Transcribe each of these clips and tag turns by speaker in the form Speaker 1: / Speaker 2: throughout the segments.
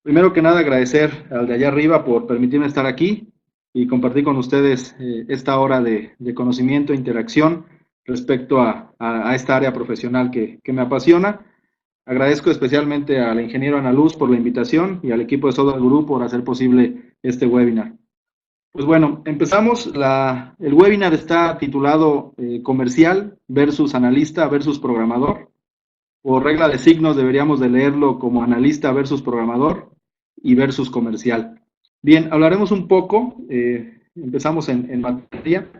Speaker 1: Primero que nada, agradecer al de allá arriba por permitirme estar aquí y compartir con ustedes esta hora de conocimiento e interacción respecto a esta área profesional que me apasiona. Agradezco especialmente al ingeniero Ana Luz por la invitación y al equipo de Software Group por hacer posible este webinar. Pues bueno, empezamos. El webinar está titulado Comercial versus Analista versus Programador. Por regla de signos deberíamos de leerlo como analista versus programador y versus comercial. Bien, hablaremos un poco, empezamos en materia.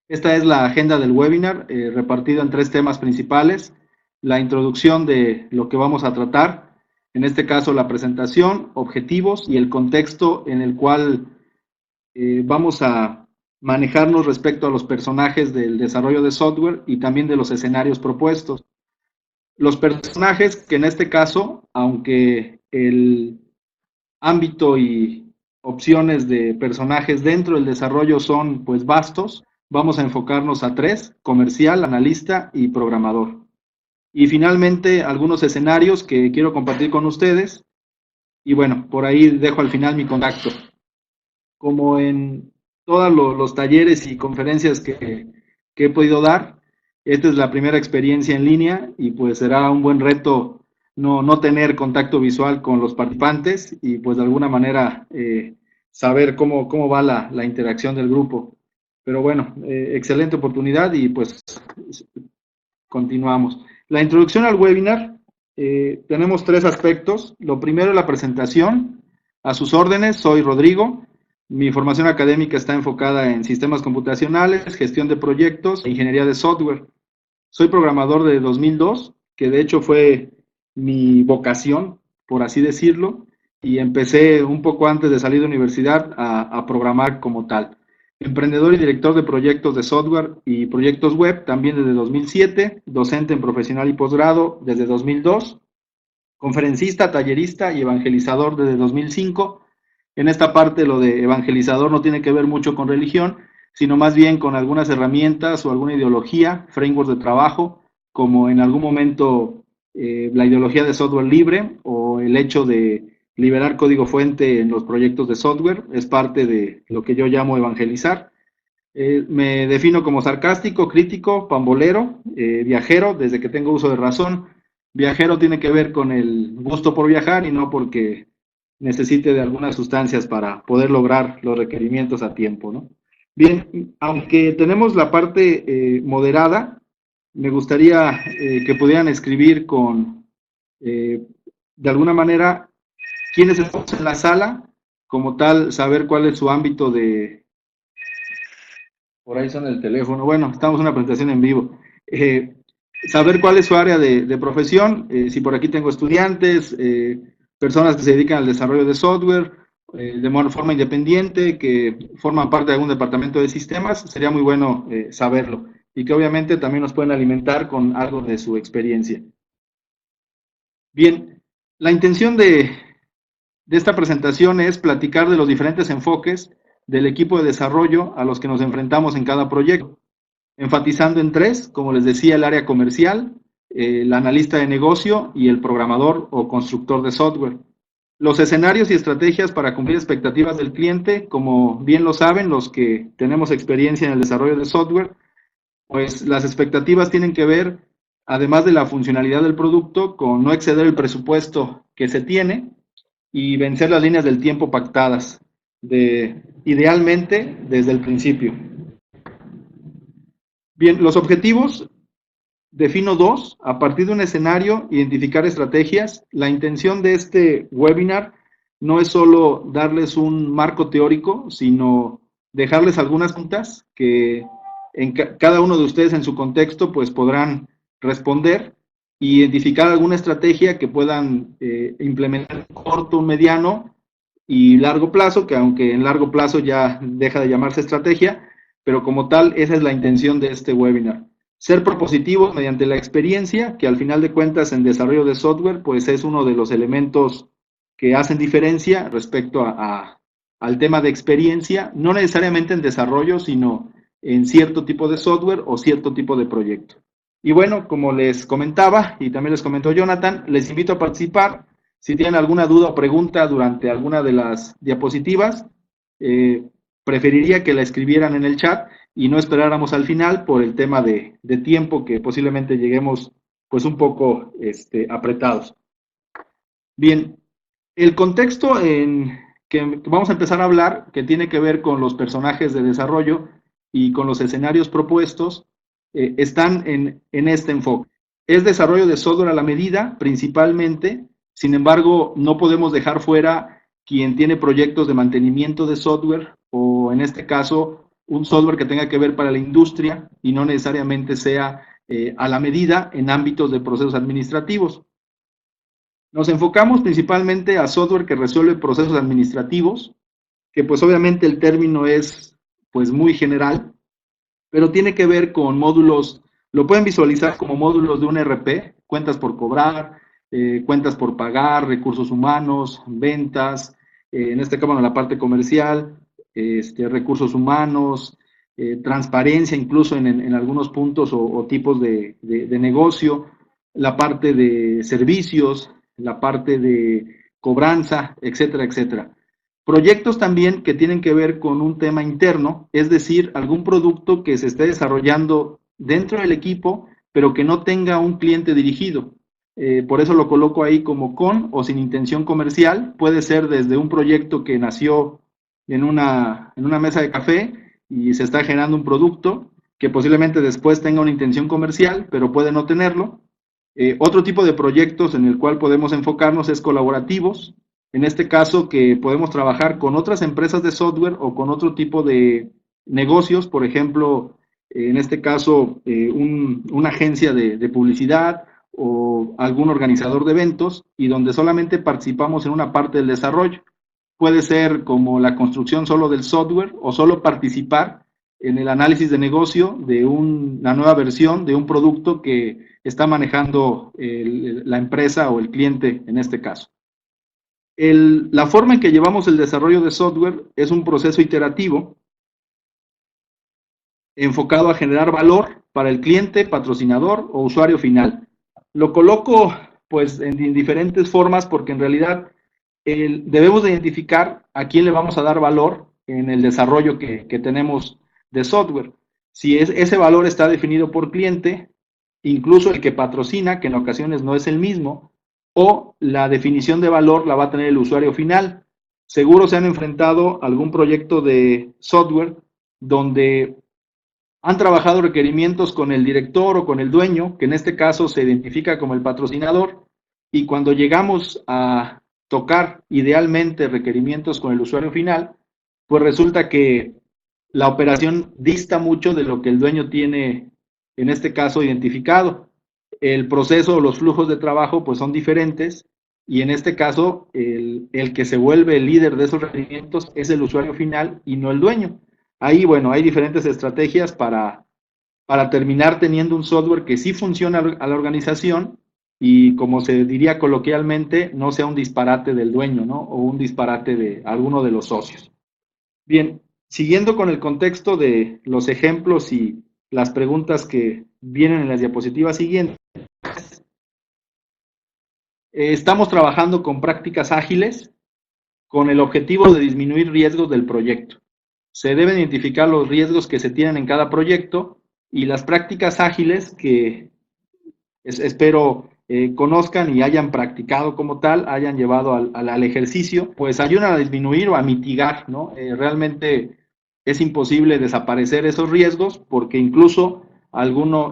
Speaker 1: Esta es la agenda del webinar, repartida en tres temas principales. La introducción de lo que vamos a tratar, en este caso la presentación, objetivos y el contexto en el cual vamos a manejarnos respecto a los personajes del desarrollo de software y también de los escenarios propuestos. Los personajes, que en este caso, aunque el ámbito y opciones de personajes dentro del desarrollo son pues vastos, vamos a enfocarnos a tres: comercial, analista y programador. Y finalmente algunos escenarios que quiero compartir con ustedes, y bueno, por ahí dejo al final mi contacto. Como en todos los talleres y conferencias que he podido dar, esta es la primera experiencia en línea y pues será un buen reto no tener contacto visual con los participantes y pues de alguna manera saber cómo va la interacción del grupo. Pero bueno, excelente oportunidad y pues continuamos. La introducción al webinar, tenemos tres aspectos. Lo primero es la presentación. A sus órdenes, soy Rodrigo. Mi formación académica está enfocada en sistemas computacionales, gestión de proyectos e ingeniería de software. Soy programador de 2002, que de hecho fue mi vocación, por así decirlo, y empecé un poco antes de salir de universidad a programar como tal. Emprendedor y director de proyectos de software y proyectos web también desde 2007, docente en profesional y posgrado desde 2002, conferencista, tallerista y evangelizador desde 2005. En esta parte lo de evangelizador no tiene que ver mucho con religión, sino más bien con algunas herramientas o alguna ideología, frameworks de trabajo, como en algún momento la ideología de software libre o el hecho de liberar código fuente en los proyectos de software, es parte de lo que yo llamo evangelizar. Me defino como sarcástico, crítico, pambolero, viajero, desde que tengo uso de razón. Viajero tiene que ver con el gusto por viajar y no porque necesite de algunas sustancias para poder lograr los requerimientos a tiempo, ¿no? Bien, aunque tenemos la parte moderada, me gustaría que pudieran escribir de alguna manera, quiénes estamos en la sala, como tal, saber cuál es su ámbito por ahí son el teléfono. Bueno, estamos en una presentación en vivo. Saber cuál es su área de profesión, si por aquí tengo estudiantes, personas que se dedican al desarrollo de software de forma independiente, que forman parte de algún departamento de sistemas, sería muy bueno saberlo. Y que obviamente también nos pueden alimentar con algo de su experiencia. Bien, la intención de esta presentación es platicar de los diferentes enfoques del equipo de desarrollo a los que nos enfrentamos en cada proyecto, enfatizando en tres, como les decía: el área comercial, el analista de negocio y el programador o constructor de software. Los escenarios y estrategias para cumplir expectativas del cliente, como bien lo saben los que tenemos experiencia en el desarrollo de software, pues las expectativas tienen que ver, además de la funcionalidad del producto, con no exceder el presupuesto que se tiene y vencer las líneas del tiempo pactadas, idealmente desde el principio. Bien, los objetivos, defino dos: a partir de un escenario, identificar estrategias. La intención de este webinar no es solo darles un marco teórico, sino dejarles algunas preguntas que cada uno de ustedes en su contexto pues podrán responder, y identificar alguna estrategia que puedan implementar en corto, mediano y largo plazo, que aunque en largo plazo ya deja de llamarse estrategia, pero como tal, esa es la intención de este webinar. Ser propositivos mediante la experiencia, que al final de cuentas en desarrollo de software, pues es uno de los elementos que hacen diferencia respecto al tema de experiencia, no necesariamente en desarrollo, sino en cierto tipo de software o cierto tipo de proyecto. Y bueno, como les comentaba, y también les comentó Jonathan, les invito a participar. Si tienen alguna duda o pregunta durante alguna de las diapositivas, eh, preferiría que la escribieran en el chat y no esperáramos al final por el tema de tiempo, que posiblemente lleguemos pues un poco apretados. Bien, el contexto en que vamos a empezar a hablar, que tiene que ver con los personajes de desarrollo y con los escenarios propuestos, están en este enfoque. Es desarrollo de software a la medida, principalmente. Sin embargo, no podemos dejar fuera quien tiene proyectos de mantenimiento de software o, en este caso, un software que tenga que ver para la industria y no necesariamente sea a la medida en ámbitos de procesos administrativos. Nos enfocamos principalmente a software que resuelve procesos administrativos, que pues obviamente el término es pues muy general, pero tiene que ver con módulos, lo pueden visualizar como módulos de un ERP, cuentas por cobrar, cuentas por pagar, recursos humanos, ventas, en este caso la parte comercial, recursos humanos, transparencia incluso en algunos puntos o tipos de negocio, la parte de servicios, la parte de cobranza, etcétera, etcétera. Proyectos también que tienen que ver con un tema interno, es decir, algún producto que se esté desarrollando dentro del equipo, pero que no tenga un cliente dirigido. Por eso lo coloco ahí como con o sin intención comercial. Puede ser desde un proyecto que nació en una mesa de café y se está generando un producto que posiblemente después tenga una intención comercial, pero puede no tenerlo. Otro tipo de proyectos en el cual podemos enfocarnos es colaborativos, en este caso que podemos trabajar con otras empresas de software o con otro tipo de negocios, por ejemplo, en este caso una agencia de publicidad o algún organizador de eventos y donde solamente participamos en una parte del desarrollo. Puede ser como la construcción solo del software o solo participar en el análisis de negocio de una nueva versión de un producto que está manejando la empresa o el cliente en este caso. La forma en que llevamos el desarrollo de software es un proceso iterativo enfocado a generar valor para el cliente, patrocinador o usuario final. Lo coloco pues en diferentes formas porque en realidad debemos de identificar a quién le vamos a dar valor en el desarrollo que tenemos de software. Si ese valor está definido por cliente, incluso el que patrocina, que en ocasiones no es el mismo, o la definición de valor la va a tener el usuario final. Seguro se han enfrentado a algún proyecto de software donde han trabajado requerimientos con el director o con el dueño, que en este caso se identifica como el patrocinador, y cuando llegamos a tocar idealmente requerimientos con el usuario final, pues resulta que la operación dista mucho de lo que el dueño tiene, en este caso, identificado. El proceso o los flujos de trabajo pues son diferentes y en este caso el que se vuelve el líder de esos requerimientos es el usuario final y no el dueño. Ahí, bueno, hay diferentes estrategias para terminar teniendo un software que sí funciona a la organización y, como se diría coloquialmente, no sea un disparate del dueño, ¿no? O un disparate de alguno de los socios. Bien, siguiendo con el contexto de los ejemplos y las preguntas que vienen en las diapositivas siguientes, estamos trabajando con prácticas ágiles con el objetivo de disminuir riesgos del proyecto. Se deben identificar los riesgos que se tienen en cada proyecto y las prácticas ágiles que espero conozcan y hayan practicado como tal, hayan llevado al ejercicio, pues ayudan a disminuir o a mitigar, ¿no? Realmente es imposible desaparecer esos riesgos porque incluso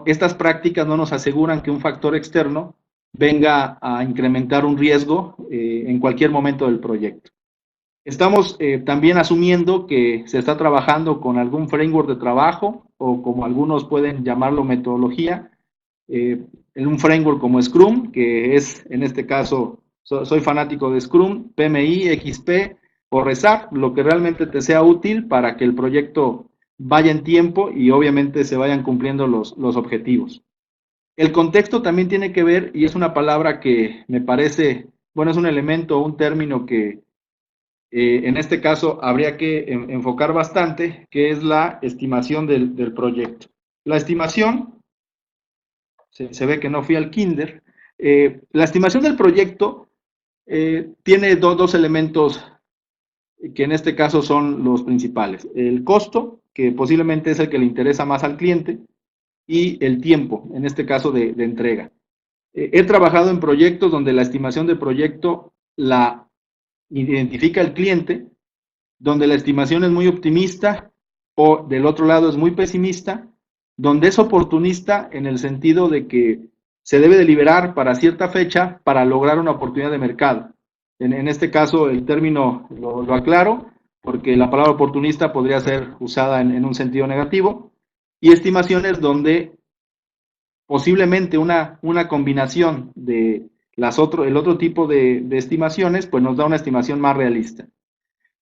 Speaker 1: estas prácticas no nos aseguran que un factor externo venga a incrementar un riesgo en cualquier momento del proyecto. Estamos también asumiendo que se está trabajando con algún framework de trabajo o, como algunos pueden llamarlo, metodología, en un framework como Scrum, que es, en este caso, soy fanático de Scrum, PMI, XP o RESAP, lo que realmente te sea útil para que el proyecto vaya en tiempo y obviamente se vayan cumpliendo los objetivos. El contexto también tiene que ver, y es una palabra que me parece, bueno, es un elemento, un término que en este caso habría que enfocar bastante, que es la estimación del proyecto. La estimación, se ve que no fui al kinder, la estimación del proyecto Tiene dos elementos que en este caso son los principales. El costo, que posiblemente es el que le interesa más al cliente, y el tiempo, en este caso de entrega. He trabajado en proyectos donde la estimación de proyecto la identifica el cliente, donde la estimación es muy optimista o del otro lado es muy pesimista, donde es oportunista en el sentido de que se debe de liberar para cierta fecha para lograr una oportunidad de mercado. En este caso el término lo aclaro porque la palabra oportunista podría ser usada en un sentido negativo, y estimaciones donde posiblemente una combinación de el otro tipo de estimaciones pues nos da una estimación más realista.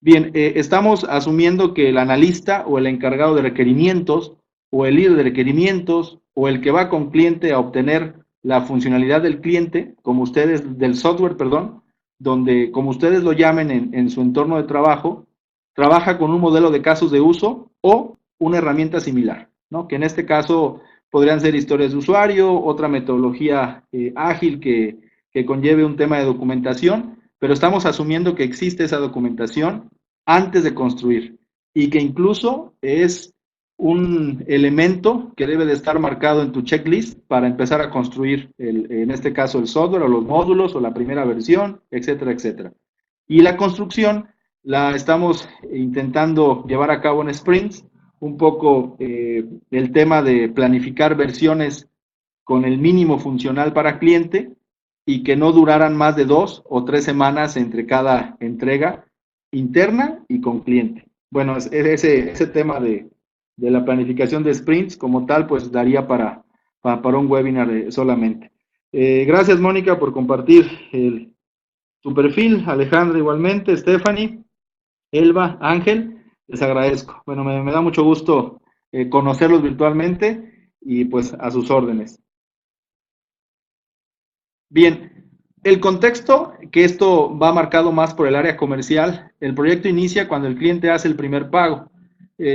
Speaker 1: Bien, estamos asumiendo que el analista o el encargado de requerimientos o el líder de requerimientos o el que va con cliente a obtener la funcionalidad del cliente, como ustedes, del software, perdón, donde, como ustedes lo llamen en su entorno de trabajo, trabaja con un modelo de casos de uso o una herramienta similar, ¿no? Que en este caso podrían ser historias de usuario, otra metodología ágil que conlleve un tema de documentación, pero estamos asumiendo que existe esa documentación antes de construir y que incluso es un elemento que debe de estar marcado en tu checklist para empezar a construir, en este caso, el software o los módulos o la primera versión, etcétera, etcétera. Y la construcción la estamos intentando llevar a cabo en sprints, un poco el tema de planificar versiones con el mínimo funcional para cliente y que no duraran más de 2 o 3 semanas entre cada entrega interna y con cliente. Bueno, ese tema de la planificación de sprints como tal, pues daría para un webinar solamente. Gracias, Mónica, por compartir tu perfil. Alejandra igualmente, Stephanie, Elba, Ángel, les agradezco. Bueno, me da mucho gusto conocerlos virtualmente y pues a sus órdenes. Bien, el contexto, que esto va marcado más por el área comercial, el proyecto inicia cuando el cliente hace el primer pago.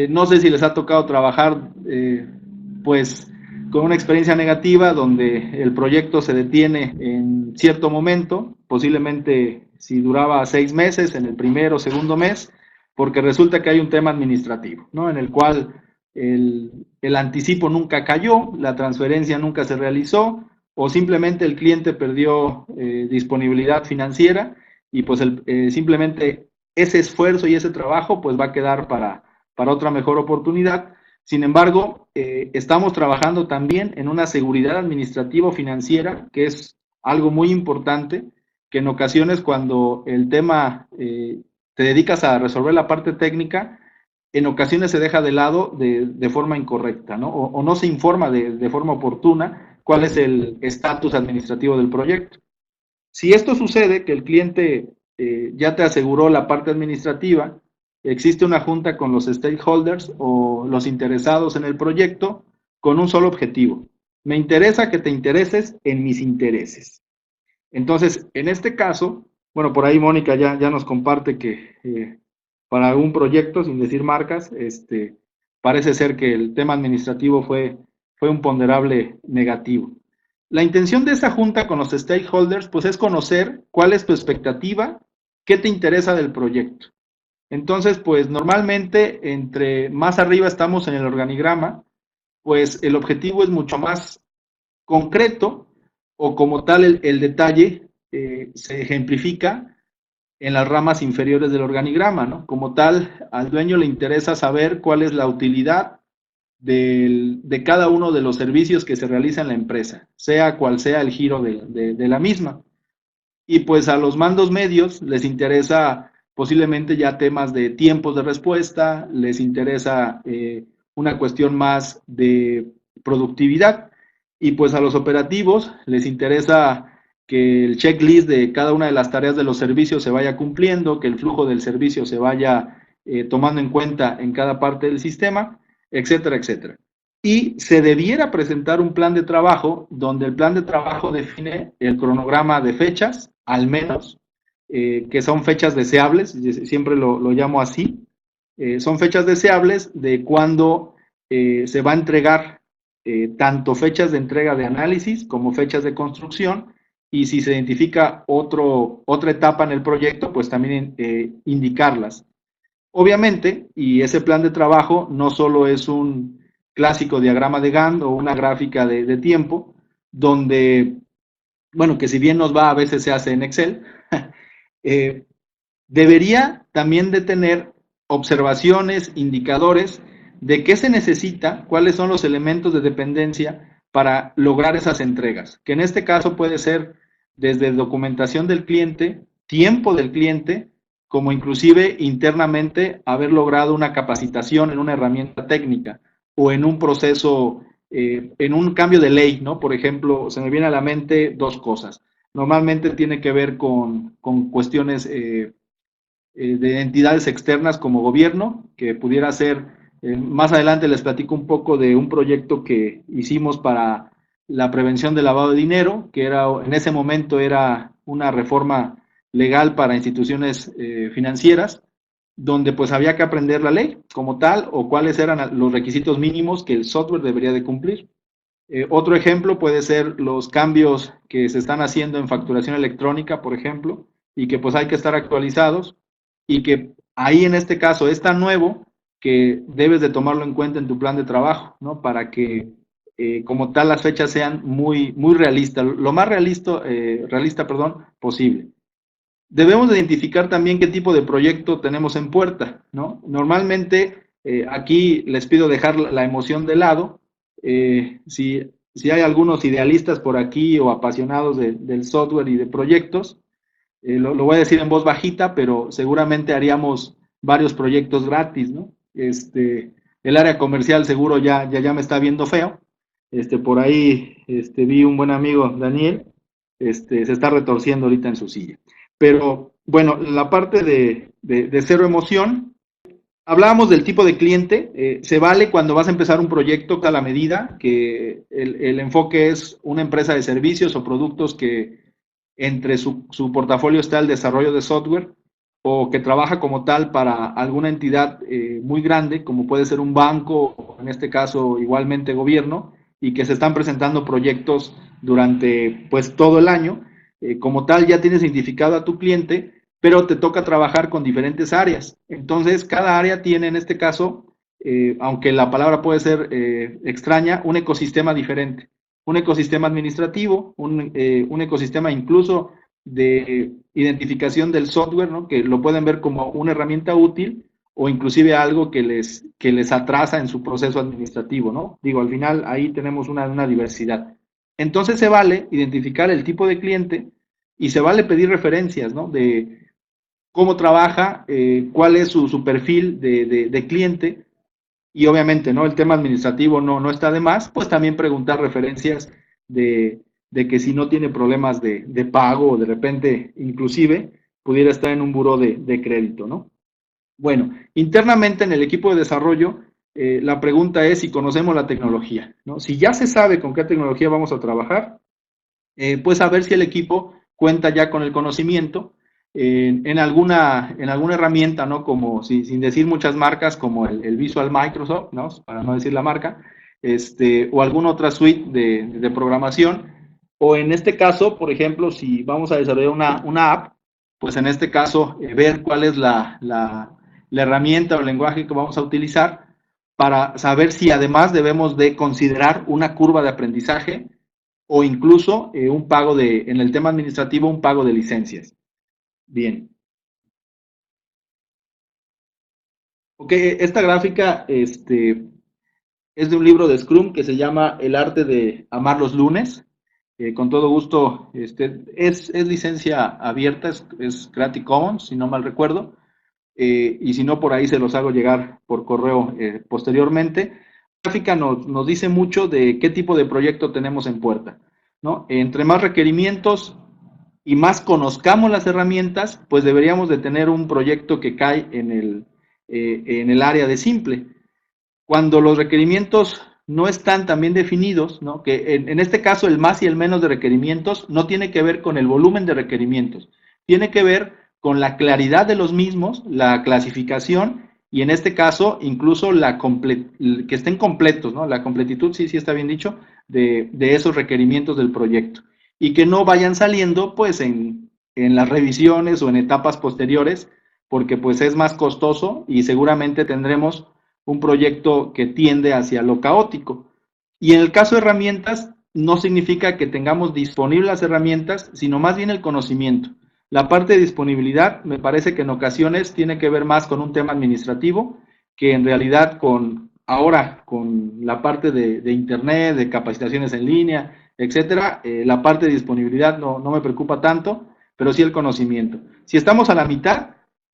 Speaker 1: No sé si les ha tocado trabajar pues con una experiencia negativa donde el proyecto se detiene en cierto momento, posiblemente si duraba 6 meses, en el primero o segundo mes, porque resulta que hay un tema administrativo, ¿no? En el cual el anticipo nunca cayó, la transferencia nunca se realizó, o simplemente el cliente perdió disponibilidad financiera y pues simplemente ese esfuerzo y ese trabajo pues va a quedar para otra mejor oportunidad. Sin embargo, estamos trabajando también en una seguridad administrativa financiera, que es algo muy importante, que en ocasiones cuando el tema te dedicas a resolver la parte técnica, en ocasiones se deja de lado de forma incorrecta, ¿no? O no se informa de forma oportuna cuál es el estatus administrativo del proyecto. Si esto sucede, que el cliente ya te aseguró la parte administrativa, existe una junta con los stakeholders o los interesados en el proyecto con un solo objetivo. Me interesa que te intereses en mis intereses. Entonces, en este caso, bueno, por ahí Mónica ya nos comparte que para algún proyecto, sin decir marcas, parece ser que el tema administrativo fue un ponderable negativo. La intención de esta junta con los stakeholders, pues es conocer cuál es tu expectativa, qué te interesa del proyecto. Entonces, pues normalmente entre más arriba estamos en el organigrama, pues el objetivo es mucho más concreto o como tal el detalle se ejemplifica en las ramas inferiores del organigrama, ¿no? Como tal, al dueño le interesa saber cuál es la utilidad de cada uno de los servicios que se realiza en la empresa, sea cual sea el giro de la misma. Y pues a los mandos medios les interesa posiblemente ya temas de tiempos de respuesta, les interesa una cuestión más de productividad, y pues a los operativos les interesa que el checklist de cada una de las tareas de los servicios se vaya cumpliendo, que el flujo del servicio se vaya tomando en cuenta en cada parte del sistema, etcétera, etcétera. Y se debiera presentar un plan de trabajo donde el plan de trabajo define el cronograma de fechas, al menos, que son fechas deseables, siempre lo llamo así, son fechas deseables de cuando se va a entregar tanto fechas de entrega de análisis como fechas de construcción, y si se identifica otra etapa en el proyecto, pues también indicarlas. Obviamente, y ese plan de trabajo no solo es un clásico diagrama de Gantt o una gráfica de tiempo, donde, bueno, que si bien nos va, a veces se hace en Excel, eh, debería también de tener observaciones, indicadores de qué se necesita, cuáles son los elementos de dependencia para lograr esas entregas, que en este caso puede ser desde documentación del cliente, tiempo del cliente, como inclusive internamente haber logrado una capacitación en una herramienta técnica o en un proceso, en un cambio de ley, ¿no? Por ejemplo, se me viene a la mente dos cosas. Normalmente tiene que ver con cuestiones de entidades externas como gobierno, que pudiera ser, más adelante les platico un poco de un proyecto que hicimos para la prevención del lavado de dinero, que era, en ese momento era una reforma legal para instituciones financieras, donde pues había que aprender la ley como tal o cuáles eran los requisitos mínimos que el software debería de cumplir. Otro ejemplo puede ser los cambios que se están haciendo en facturación electrónica, por ejemplo, y que pues hay que estar actualizados y que ahí en este caso es tan nuevo que debes de tomarlo en cuenta en tu plan de trabajo, ¿no? Para que como tal las fechas sean muy realistas, lo más realista, perdón, posible. Debemos de identificar también qué tipo de proyecto tenemos en puerta, ¿no? Normalmente aquí les pido dejar la emoción de lado. Si hay algunos idealistas por aquí o apasionados del software y de proyectos, lo voy a decir en voz bajita, pero seguramente haríamos varios proyectos gratis, ¿no? El área comercial seguro ya me está viendo feo. Por ahí vi un buen amigo, Daniel, se está retorciendo ahorita en su silla. Pero bueno, la parte de cero emoción, hablábamos del tipo de cliente, se vale cuando vas a empezar un proyecto a la medida, que el enfoque es una empresa de servicios o productos que entre su portafolio está el desarrollo de software o que trabaja como tal para alguna entidad muy grande, como puede ser un banco, o en este caso igualmente gobierno, y que se están presentando proyectos durante pues todo el año. Como tal ya tienes identificado a tu cliente, pero te toca trabajar con diferentes áreas. Entonces, cada área tiene en este caso, aunque la palabra puede ser extraña, un ecosistema diferente. Un ecosistema administrativo, un ecosistema incluso de identificación del software, ¿no? Que lo pueden ver como una herramienta útil o inclusive algo que les atrasa en su proceso administrativo, ¿no? Digo, al final ahí tenemos una diversidad. Entonces se vale identificar el tipo de cliente y se vale pedir referencias, ¿no? De cómo trabaja, cuál es su perfil de cliente y obviamente, ¿no? El tema administrativo no está de más, pues también preguntar referencias de que si no tiene problemas de pago o de repente, inclusive, pudiera estar en un buró de crédito, ¿no? Bueno, internamente en el equipo de desarrollo, la pregunta es si conocemos la tecnología, ¿no? Si ya se sabe con qué tecnología vamos a trabajar, pues a ver si el equipo cuenta ya con el conocimiento en alguna herramienta, ¿no? Como, sin decir muchas marcas, como el Visual Microsoft, ¿no? Para no decir la marca, o alguna otra suite de programación, o en este caso, por ejemplo, si vamos a desarrollar una app, pues en este caso, ver cuál es la herramienta o el lenguaje que vamos a utilizar para saber si además debemos de considerar una curva de aprendizaje o incluso un pago en el tema administrativo, un pago de licencias. Bien. Ok, esta gráfica es de un libro de Scrum que se llama El arte de amar los lunes. Con todo gusto, es licencia abierta, es Creative Commons, si no mal recuerdo. Y si no, por ahí se los hago llegar por correo posteriormente. La gráfica nos dice mucho de qué tipo de proyecto tenemos en puerta, ¿no? Entre más requerimientos y más conozcamos las herramientas, pues deberíamos de tener un proyecto que cae en el área de simple. Cuando los requerimientos no están tan bien definidos, ¿no? Que en este caso el más y el menos de requerimientos no tiene que ver con el volumen de requerimientos, tiene que ver con la claridad de los mismos, la clasificación y en este caso incluso que estén completos, ¿no? La completitud, sí está bien dicho, de esos requerimientos del proyecto. y que no vayan saliendo pues en las revisiones o en etapas posteriores, porque pues es más costoso y seguramente tendremos un proyecto que tiende hacia lo caótico. Y en el caso de herramientas, no significa que tengamos disponibles las herramientas, sino más bien el conocimiento. La parte de disponibilidad me parece que en ocasiones tiene que ver más con un tema administrativo que en realidad con la parte de internet, de capacitaciones en línea, etcétera. La parte de disponibilidad no me preocupa tanto, pero sí el conocimiento. Si estamos a la mitad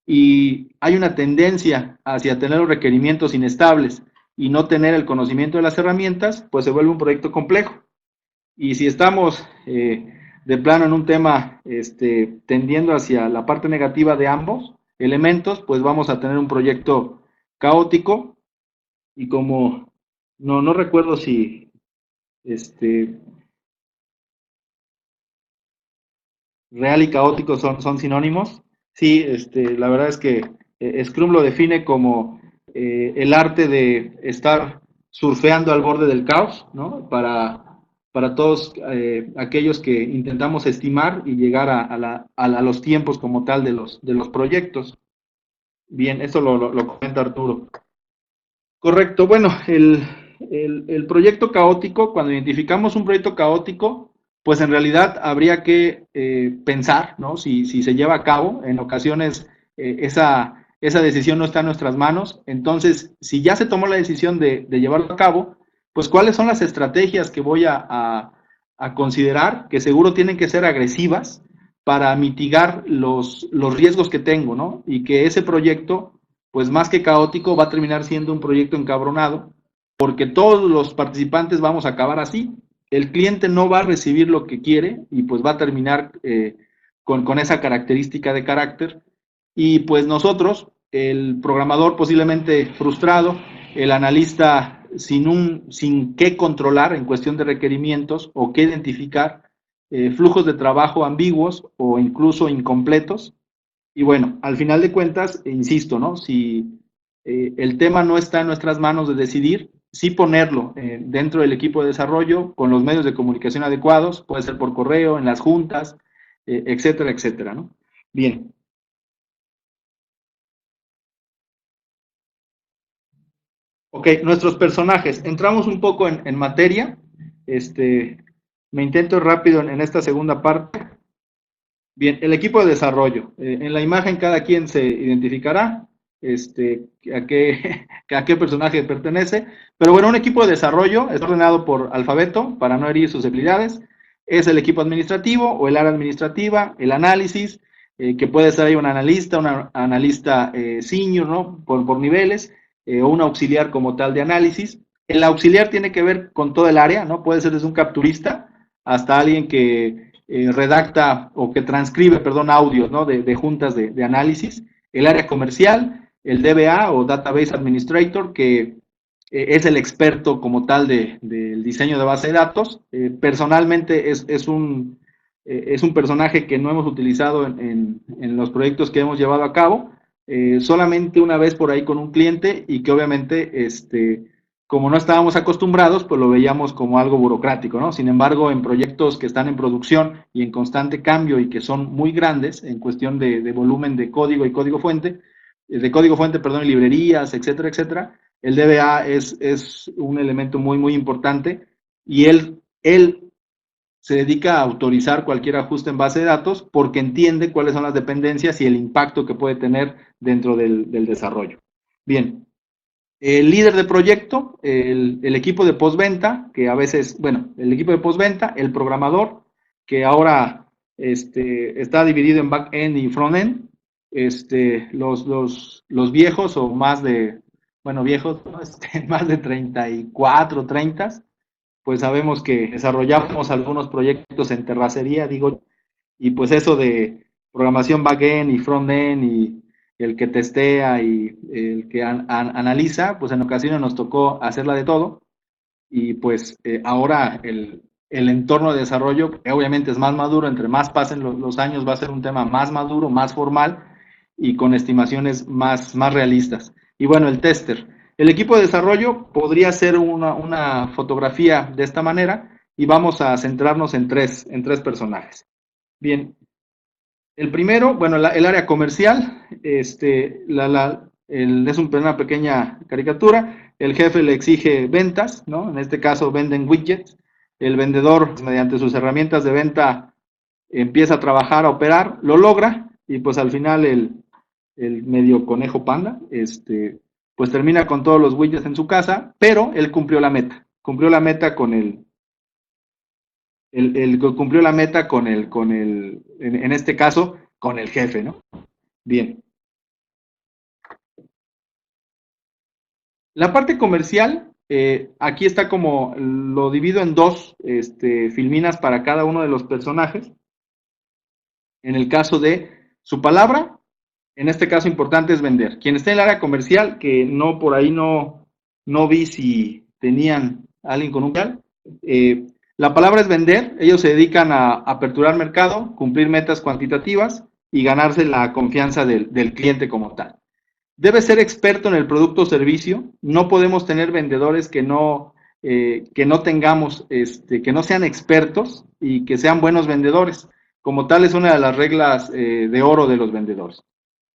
Speaker 1: y hay una tendencia hacia tener los requerimientos inestables y no tener el conocimiento de las herramientas, pues se vuelve un proyecto complejo. Y si estamos de plano en un tema tendiendo hacia la parte negativa de ambos elementos, pues vamos a tener un proyecto caótico y como no recuerdo si este, real y caótico son sinónimos. Sí, la verdad es que Scrum lo define como el arte de estar surfeando al borde del caos, ¿no? Para todos aquellos que intentamos estimar y llegar a los tiempos como tal de los proyectos. Bien, eso lo comenta Arturo. Correcto, bueno, el proyecto caótico, cuando identificamos un proyecto caótico, pues en realidad habría que pensar, ¿no? Si se lleva a cabo, en ocasiones esa decisión no está en nuestras manos, entonces, si ya se tomó la decisión de llevarlo a cabo, pues cuáles son las estrategias que voy a considerar, que seguro tienen que ser agresivas para mitigar los riesgos que tengo, ¿no? Y que ese proyecto pues más que caótico va a terminar siendo un proyecto encabronado, porque todos los participantes vamos a acabar así. El cliente no va a recibir lo que quiere y pues va a terminar con esa característica de carácter. Y pues nosotros, el programador posiblemente frustrado, el analista sin qué controlar en cuestión de requerimientos o qué identificar, flujos de trabajo ambiguos o incluso incompletos, y bueno, al final de cuentas, insisto, ¿no? Si el tema no está en nuestras manos de decidir, sí ponerlo dentro del equipo de desarrollo con los medios de comunicación adecuados, puede ser por correo, en las juntas, etcétera, etcétera, ¿no? Bien, ok, nuestros personajes. Entramos un poco en materia. Este, me intento rápido en esta segunda parte. Bien, el equipo de desarrollo. En la imagen cada quien se identificará a qué, a qué personaje pertenece. Pero bueno, un equipo de desarrollo es ordenado por alfabeto para no herir susceptibilidades. Es el equipo administrativo o el área administrativa, el análisis, que puede ser ahí un analista senior, ¿no? Por niveles, o un auxiliar como tal de análisis. El auxiliar tiene que ver con todo el área, ¿no? Puede ser desde un capturista hasta alguien que redacta o que transcribe, perdón, audios, ¿no? De juntas de análisis, el área comercial, el DBA o Database Administrator, que es el experto como tal del diseño de base de datos. Personalmente es un personaje que no hemos utilizado en los proyectos que hemos llevado a cabo, solamente una vez por ahí con un cliente y que obviamente como no estábamos acostumbrados, pues lo veíamos como algo burocrático, ¿no? Sin embargo, en proyectos que están en producción y en constante cambio y que son muy grandes en cuestión de volumen de código y código fuente, perdón, y librerías, etcétera, etcétera, el DBA es un elemento muy, muy importante y él se dedica a autorizar cualquier ajuste en base de datos porque entiende cuáles son las dependencias y el impacto que puede tener dentro del desarrollo. Bien, el líder de proyecto, el equipo de postventa, que a veces, bueno, el equipo de postventa, el programador, que ahora está dividido en back-end y front-end, los viejos o más de, bueno, viejos, ¿no? Más de 34, 30, pues sabemos que desarrollamos algunos proyectos en terracería, digo, y pues eso de programación back-end y front-end y el que testea y el que analiza, pues en ocasiones nos tocó hacerla de todo y pues ahora el entorno de desarrollo que obviamente es más maduro, entre más pasen los años va a ser un tema más maduro, más formal y con estimaciones más realistas. Y bueno, el tester. El equipo de desarrollo podría ser una fotografía de esta manera, y vamos a centrarnos en tres personajes. Bien, el primero, bueno, el área comercial, es una pequeña caricatura. El jefe le exige ventas, ¿no? En este caso venden widgets. El vendedor, mediante sus herramientas de venta, empieza a trabajar, a operar, lo logra, y pues al final el medio conejo panda, pues termina con todos los widgets en su casa, pero él cumplió la meta con cumplió la meta en este caso, con el jefe, ¿no? Bien. La parte comercial, aquí está como, lo divido en dos filminas para cada uno de los personajes. En el caso de su palabra, en este caso importante es vender. Quien está en el área comercial, que no por ahí no vi si tenían alguien con un canal, la palabra es vender. Ellos se dedican a aperturar mercado, cumplir metas cuantitativas y ganarse la confianza del cliente como tal. Debe ser experto en el producto o servicio. No podemos tener vendedores que no tengamos, que no sean expertos y que sean buenos vendedores. Como tal, es una de las reglas de oro de los vendedores.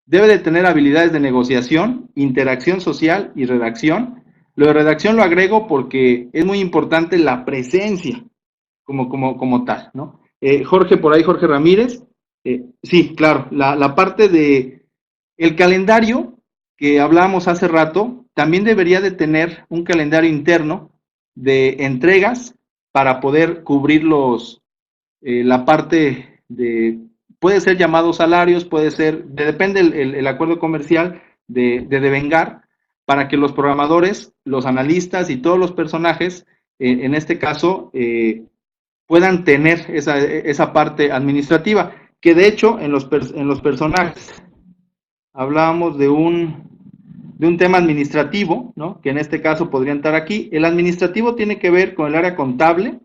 Speaker 1: Debe de tener habilidades de negociación, interacción social y redacción. Lo de redacción lo agrego porque es muy importante la presencia como tal, ¿no? Jorge, por ahí, Jorge Ramírez. Sí, claro, la parte de el calendario que hablábamos hace rato, también debería de tener un calendario interno de entregas para poder cubrir la parte de, puede ser llamados salarios, puede ser, depende el acuerdo comercial de devengar, para que los programadores, los analistas y todos los personajes, en este caso, puedan tener esa parte administrativa, que de hecho en los personajes hablábamos de un tema administrativo, ¿no? Que en este caso podrían estar aquí. El administrativo tiene que ver con el área contable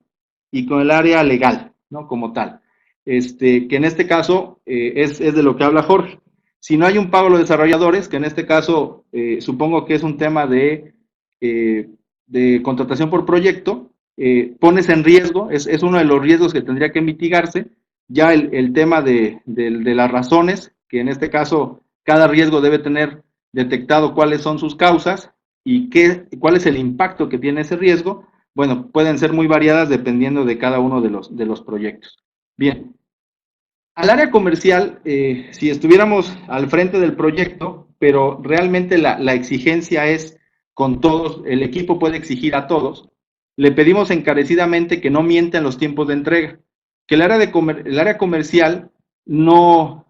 Speaker 1: y con el área legal, ¿no? Como tal. Que en este caso es de lo que habla Jorge. Si no hay un pago a los desarrolladores, que en este caso supongo que es un tema de contratación por proyecto, pones en riesgo, es uno de los riesgos que tendría que mitigarse, ya el tema de las razones, que en este caso cada riesgo debe tener detectado cuáles son sus causas y cuál es el impacto que tiene ese riesgo. Bueno, pueden ser muy variadas dependiendo de cada uno de los proyectos. Bien, al área comercial, si estuviéramos al frente del proyecto, pero realmente la exigencia es con todos, el equipo puede exigir a todos, le pedimos encarecidamente que no mientan los tiempos de entrega, que el área comercial no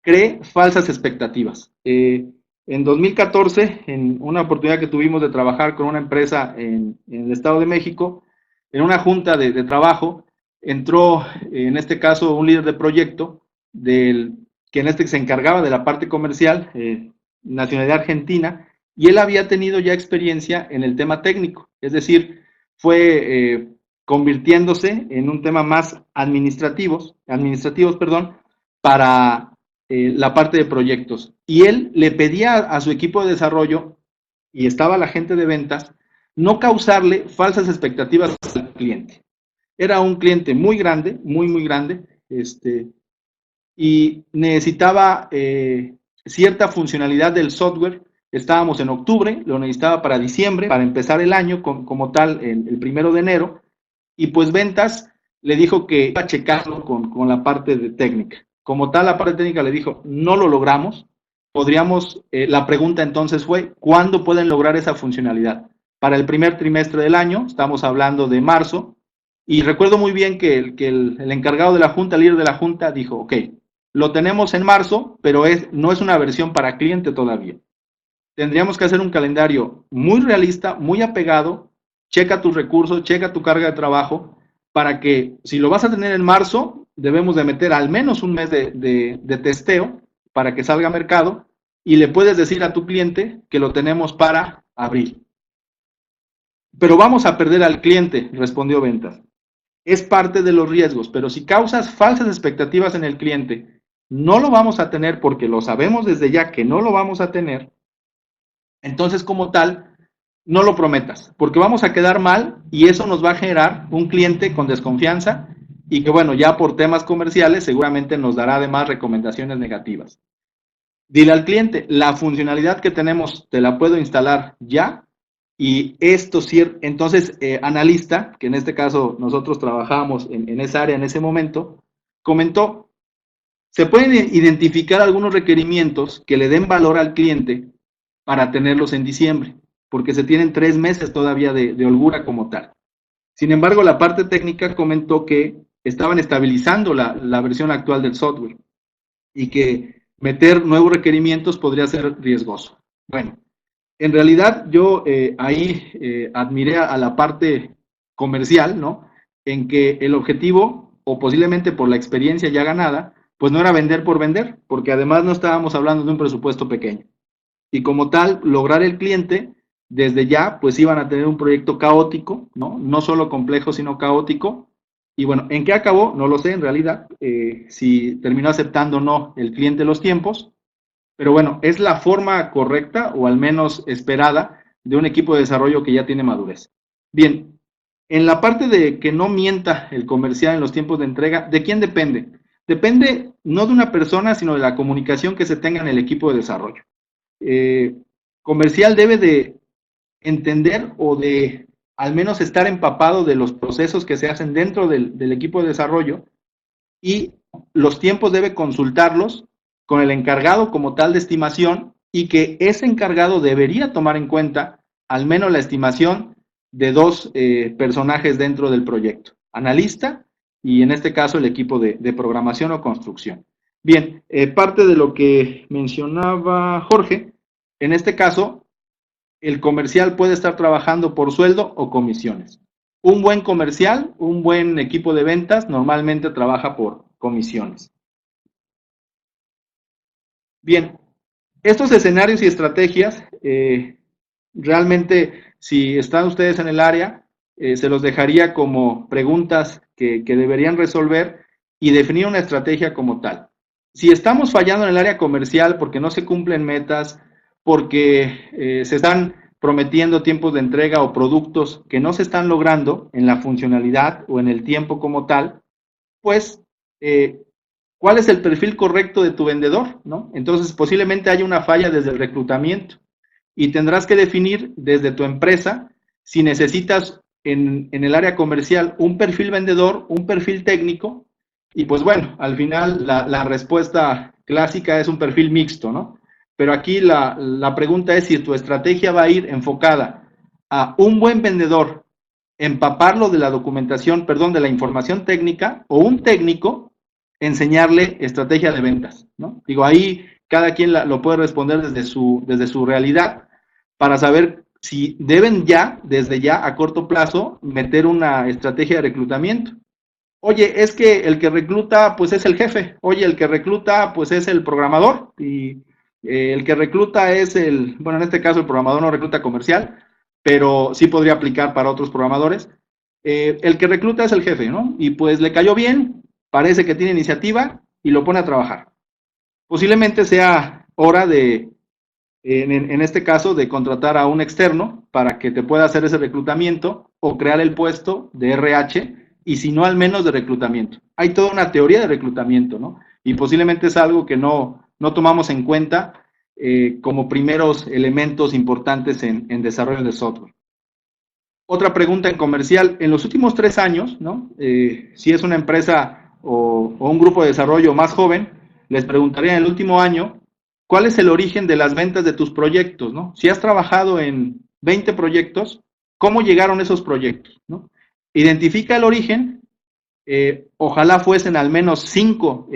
Speaker 1: cree falsas expectativas. En 2014, en una oportunidad que tuvimos de trabajar con una empresa en el Estado de México, en una junta de trabajo, entró en este caso un líder de proyecto que se encargaba de la parte comercial, nacionalidad argentina, y él había tenido ya experiencia en el tema técnico, es decir, fue convirtiéndose en un tema más administrativos, perdón, para la parte de proyectos. Y él le pedía a su equipo de desarrollo, y estaba la gente de ventas, no causarle falsas expectativas al cliente. Era un cliente muy grande, muy grande, y necesitaba cierta funcionalidad del software. Estábamos en octubre, lo necesitaba para diciembre, para empezar el año como tal, el 1 de enero, y pues ventas le dijo que iba a checarlo con la parte de técnica. Como tal, la parte técnica le dijo, no lo logramos, la pregunta entonces fue, ¿cuándo pueden lograr esa funcionalidad? Para el primer trimestre del año, estamos hablando de marzo, y recuerdo muy bien que el encargado de la junta, el líder de la junta, dijo, ok, lo tenemos en marzo, pero no es una versión para cliente todavía. Tendríamos que hacer un calendario muy realista, muy apegado, checa tus recursos, checa tu carga de trabajo, para que si lo vas a tener en marzo, debemos de meter al menos un mes de testeo para que salga a mercado y le puedes decir a tu cliente que lo tenemos para abril. Pero vamos a perder al cliente, respondió ventas. Es parte de los riesgos, pero si causas falsas expectativas en el cliente, no lo vamos a tener porque lo sabemos desde ya que no lo vamos a tener. Entonces, como tal, no lo prometas, porque vamos a quedar mal y eso nos va a generar un cliente con desconfianza y que, bueno, ya por temas comerciales seguramente nos dará además recomendaciones negativas. Dile al cliente, la funcionalidad que tenemos te la puedo instalar ya y esto sí, entonces analista, que en este caso nosotros trabajamos en esa área en ese momento, comentó, se pueden identificar algunos requerimientos que le den valor al cliente para tenerlos en diciembre, porque se tienen 3 meses todavía de holgura como tal. Sin embargo, la parte técnica comentó que estaban estabilizando la versión actual del software y que meter nuevos requerimientos podría ser riesgoso. Bueno, en realidad yo ahí admiré a la parte comercial, ¿no? En que el objetivo, o posiblemente por la experiencia ya ganada, pues no era vender por vender, porque además no estábamos hablando de un presupuesto pequeño. Y como tal, lograr el cliente, desde ya, pues iban a tener un proyecto caótico, ¿no? No solo complejo, sino caótico. Y bueno, ¿en qué acabó? No lo sé en realidad, si terminó aceptando o no el cliente los tiempos, pero bueno, es la forma correcta o al menos esperada de un equipo de desarrollo que ya tiene madurez. Bien, en la parte de que no mienta el comercial en los tiempos de entrega, ¿de quién depende? Depende no de una persona, sino de la comunicación que se tenga en el equipo de desarrollo. Eh, Comercial debe de entender o de al menos estar empapado de los procesos que se hacen dentro del equipo de desarrollo y los tiempos debe consultarlos con el encargado como tal de estimación y que ese encargado debería tomar en cuenta al menos la estimación de dos personajes dentro del proyecto, analista y en este caso el equipo de programación o construcción. Bien, parte de lo que mencionaba Jorge, en este caso el comercial puede estar trabajando por sueldo o comisiones. Un buen comercial, un buen equipo de ventas, normalmente trabaja por comisiones. Bien, estos escenarios y estrategias, realmente, si están ustedes en el área, se los dejaría como preguntas que deberían resolver y definir una estrategia como tal. Si estamos fallando en el área comercial porque no se cumplen metas, porque se están prometiendo tiempos de entrega o productos que no se están logrando en la funcionalidad o en el tiempo como tal, pues, ¿cuál es el perfil correcto de tu vendedor? ¿No? Entonces, posiblemente haya una falla desde el reclutamiento y tendrás que definir desde tu empresa si necesitas en el área comercial un perfil vendedor, un perfil técnico, y pues bueno, al final la respuesta clásica es un perfil mixto, ¿no? Pero aquí la pregunta es si tu estrategia va a ir enfocada a un buen vendedor, empaparlo de la documentación, perdón, de la información técnica, o un técnico, enseñarle estrategia de ventas, ¿no? Digo, ahí cada quien lo puede responder desde su realidad para saber si deben ya, desde ya, a corto plazo, meter una estrategia de reclutamiento. Oye, es que el que recluta, pues es el jefe. Oye, el que recluta, pues es el programador. Y el que recluta es bueno, en este caso el programador no recluta comercial, pero sí podría aplicar para otros programadores. El que recluta es el jefe, ¿no? Y pues le cayó bien, parece que tiene iniciativa y lo pone a trabajar. Posiblemente sea hora en este caso, de contratar a un externo para que te pueda hacer ese reclutamiento o crear el puesto de RH y si no, al menos de reclutamiento. Hay toda una teoría de reclutamiento, ¿no? Y posiblemente es algo que no tomamos en cuenta como primeros elementos importantes en desarrollo de software. Otra pregunta en comercial, en los últimos 3 años, ¿no? Si es una empresa o un grupo de desarrollo más joven, les preguntaría en el último año, ¿cuál es el origen de las ventas de tus proyectos, ¿no? Si has trabajado en 20 proyectos, ¿cómo llegaron esos proyectos, ¿no? Identifica el origen, ojalá fuesen al menos 5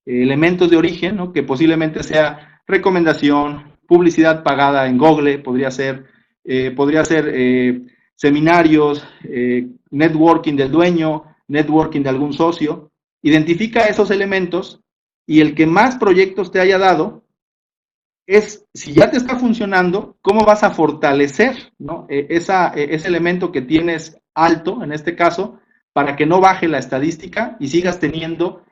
Speaker 1: elementos de origen, ¿no? Que posiblemente sea recomendación, publicidad pagada en Google, podría ser seminarios, networking del dueño, networking de algún socio. Identifica esos elementos y el que más proyectos te haya dado es, si ya te está funcionando, cómo vas a fortalecer, ¿no? Ese elemento que tienes alto, en este caso, para que no baje la estadística y sigas teniendo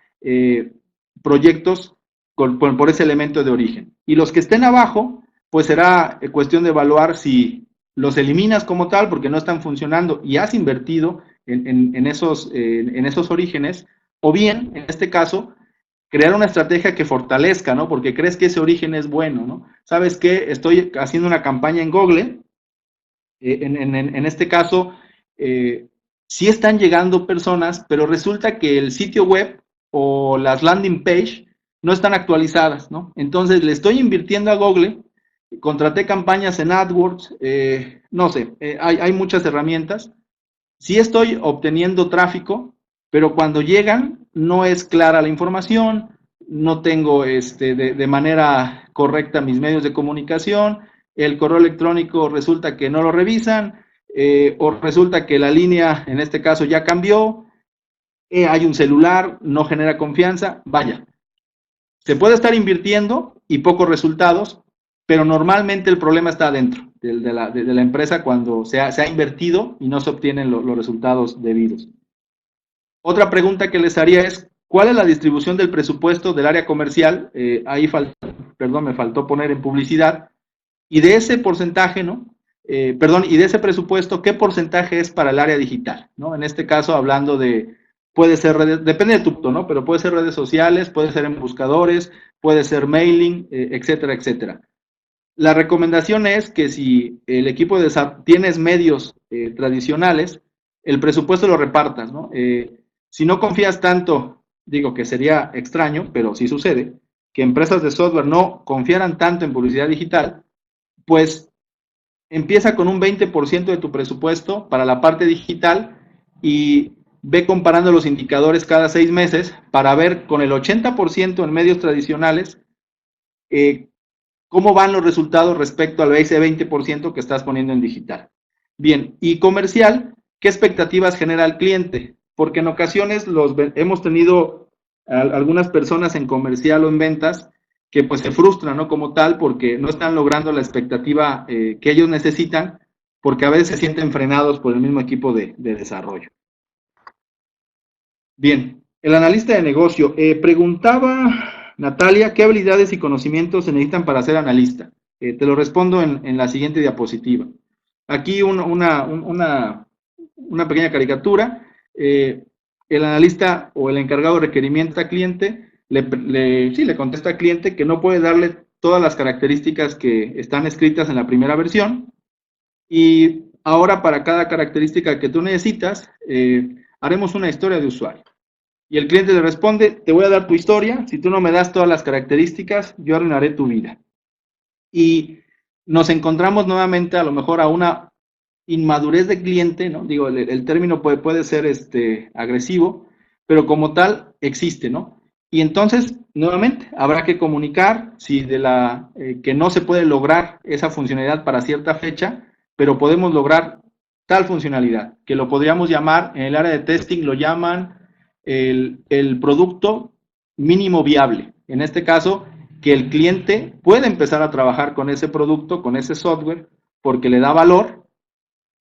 Speaker 1: proyectos por ese elemento de origen. Y los que estén abajo, pues será cuestión de evaluar si los eliminas como tal porque no están funcionando y has invertido en esos orígenes, o bien, en este caso, crear una estrategia que fortalezca, ¿no? Porque crees que ese origen es bueno, ¿no? ¿Sabes qué? Estoy haciendo una campaña en Google, en este caso, sí están llegando personas, pero resulta que el sitio web o las landing page no están actualizadas, ¿no? Entonces le estoy invirtiendo a Google, contraté campañas en AdWords, no sé, hay muchas herramientas. Sí estoy obteniendo tráfico, pero cuando llegan no es clara la información, no tengo de manera correcta mis medios de comunicación, el correo electrónico resulta que no lo revisan, o resulta que la línea en este caso ya cambió, hay un celular, no genera confianza, vaya, se puede estar invirtiendo y pocos resultados, pero normalmente el problema está dentro de la empresa cuando se ha invertido y no se obtienen los resultados debidos. Otra pregunta que les haría es, ¿cuál es la distribución del presupuesto del área comercial? Me faltó poner en publicidad. Y de ese porcentaje, ¿no? Y de ese presupuesto, ¿qué porcentaje es para el área digital? ¿No? En este caso, hablando de, puede ser redes, depende de tu punto, ¿no? Pero puede ser redes sociales, puede ser en buscadores, puede ser mailing, etcétera, etcétera. La recomendación es que si el equipo de tienes medios tradicionales, el presupuesto lo repartas, ¿no? Si no confías tanto, digo que sería extraño, pero sí sucede, que empresas de software no confiaran tanto en publicidad digital, pues empieza con un 20% de tu presupuesto para la parte digital y ve comparando los indicadores cada 6 meses para ver con el 80% en medios tradicionales cómo van los resultados respecto al ese 20% que estás poniendo en digital. Bien, y comercial, ¿qué expectativas genera el cliente? Porque en ocasiones hemos tenido algunas personas en comercial o en ventas que pues se frustran, ¿no? Como tal, porque no están logrando la expectativa que ellos necesitan, porque a veces se sienten frenados por el mismo equipo de desarrollo. Bien, el analista de negocio. Preguntaba Natalia, ¿qué habilidades y conocimientos se necesitan para ser analista? Te lo respondo en la siguiente diapositiva. Aquí una pequeña caricatura. El analista o el encargado de requerimiento al cliente le contesta al cliente que no puede darle todas las características que están escritas en la primera versión. Y ahora para cada característica que tú necesitas, haremos una historia de usuario. Y el cliente le responde, te voy a dar tu historia, si tú no me das todas las características, yo arruinaré tu vida. Y nos encontramos nuevamente a lo mejor a una inmadurez de cliente, ¿no? Digo, el término puede ser agresivo, pero como tal existe, ¿no? Y entonces, nuevamente, habrá que comunicar si que no se puede lograr esa funcionalidad para cierta fecha, pero podemos lograr tal funcionalidad, que lo podríamos llamar, en el área de testing lo llaman el producto mínimo viable. En este caso, que el cliente puede empezar a trabajar con ese producto, con ese software, porque le da valor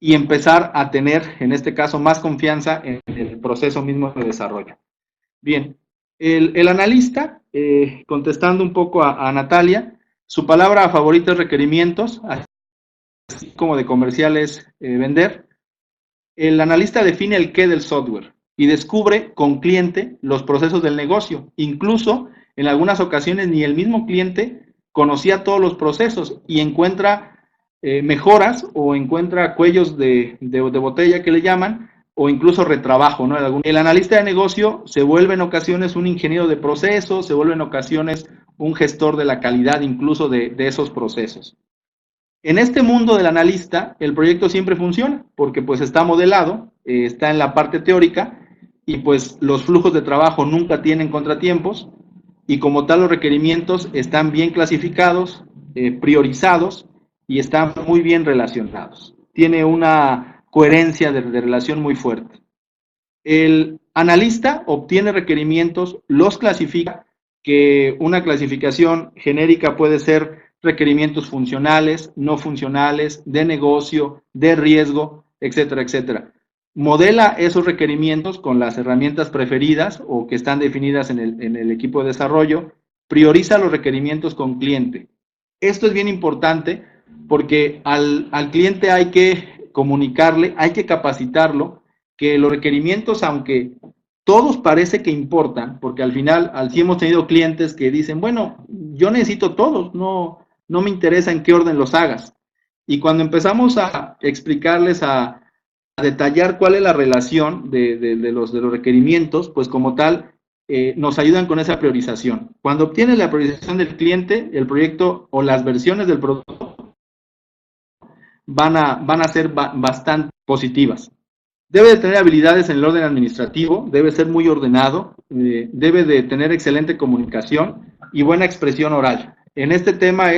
Speaker 1: y empezar a tener, en este caso, más confianza en el proceso mismo de desarrollo. Bien, el analista, contestando un poco a Natalia, su palabra favorita es requerimientos, así como de comerciales vender. El analista define el qué del software y descubre con cliente los procesos del negocio. Incluso, en algunas ocasiones, ni el mismo cliente conocía todos los procesos y encuentra mejoras o encuentra cuellos de botella que le llaman, o incluso retrabajo, ¿no? El analista de negocio se vuelve en ocasiones un ingeniero de procesos, se vuelve en ocasiones un gestor de la calidad incluso de esos procesos. En este mundo del analista, el proyecto siempre funciona, porque pues está modelado, está en la parte teórica, y pues los flujos de trabajo nunca tienen contratiempos, y como tal los requerimientos están bien clasificados, priorizados, y están muy bien relacionados. Tiene una coherencia de relación muy fuerte. El analista obtiene requerimientos, los clasifica, que una clasificación genérica puede ser requerimientos funcionales, no funcionales, de negocio, de riesgo, etcétera, etcétera. Modela esos requerimientos con las herramientas preferidas o que están definidas en el equipo de desarrollo, prioriza los requerimientos con cliente. Esto es bien importante porque al cliente hay que comunicarle, hay que capacitarlo, que los requerimientos, aunque todos parece que importan, porque al final, al sí hemos tenido clientes que dicen, bueno, yo necesito todos, no me interesa en qué orden los hagas. Y cuando empezamos a explicarles, a detallar cuál es la relación de los requerimientos, pues como tal, nos ayudan con esa priorización. Cuando obtienes la priorización del cliente, el proyecto o las versiones del producto van a ser bastante positivas. Debe de tener habilidades en el orden administrativo, debe ser muy ordenado, debe de tener excelente comunicación y buena expresión oral. En este tema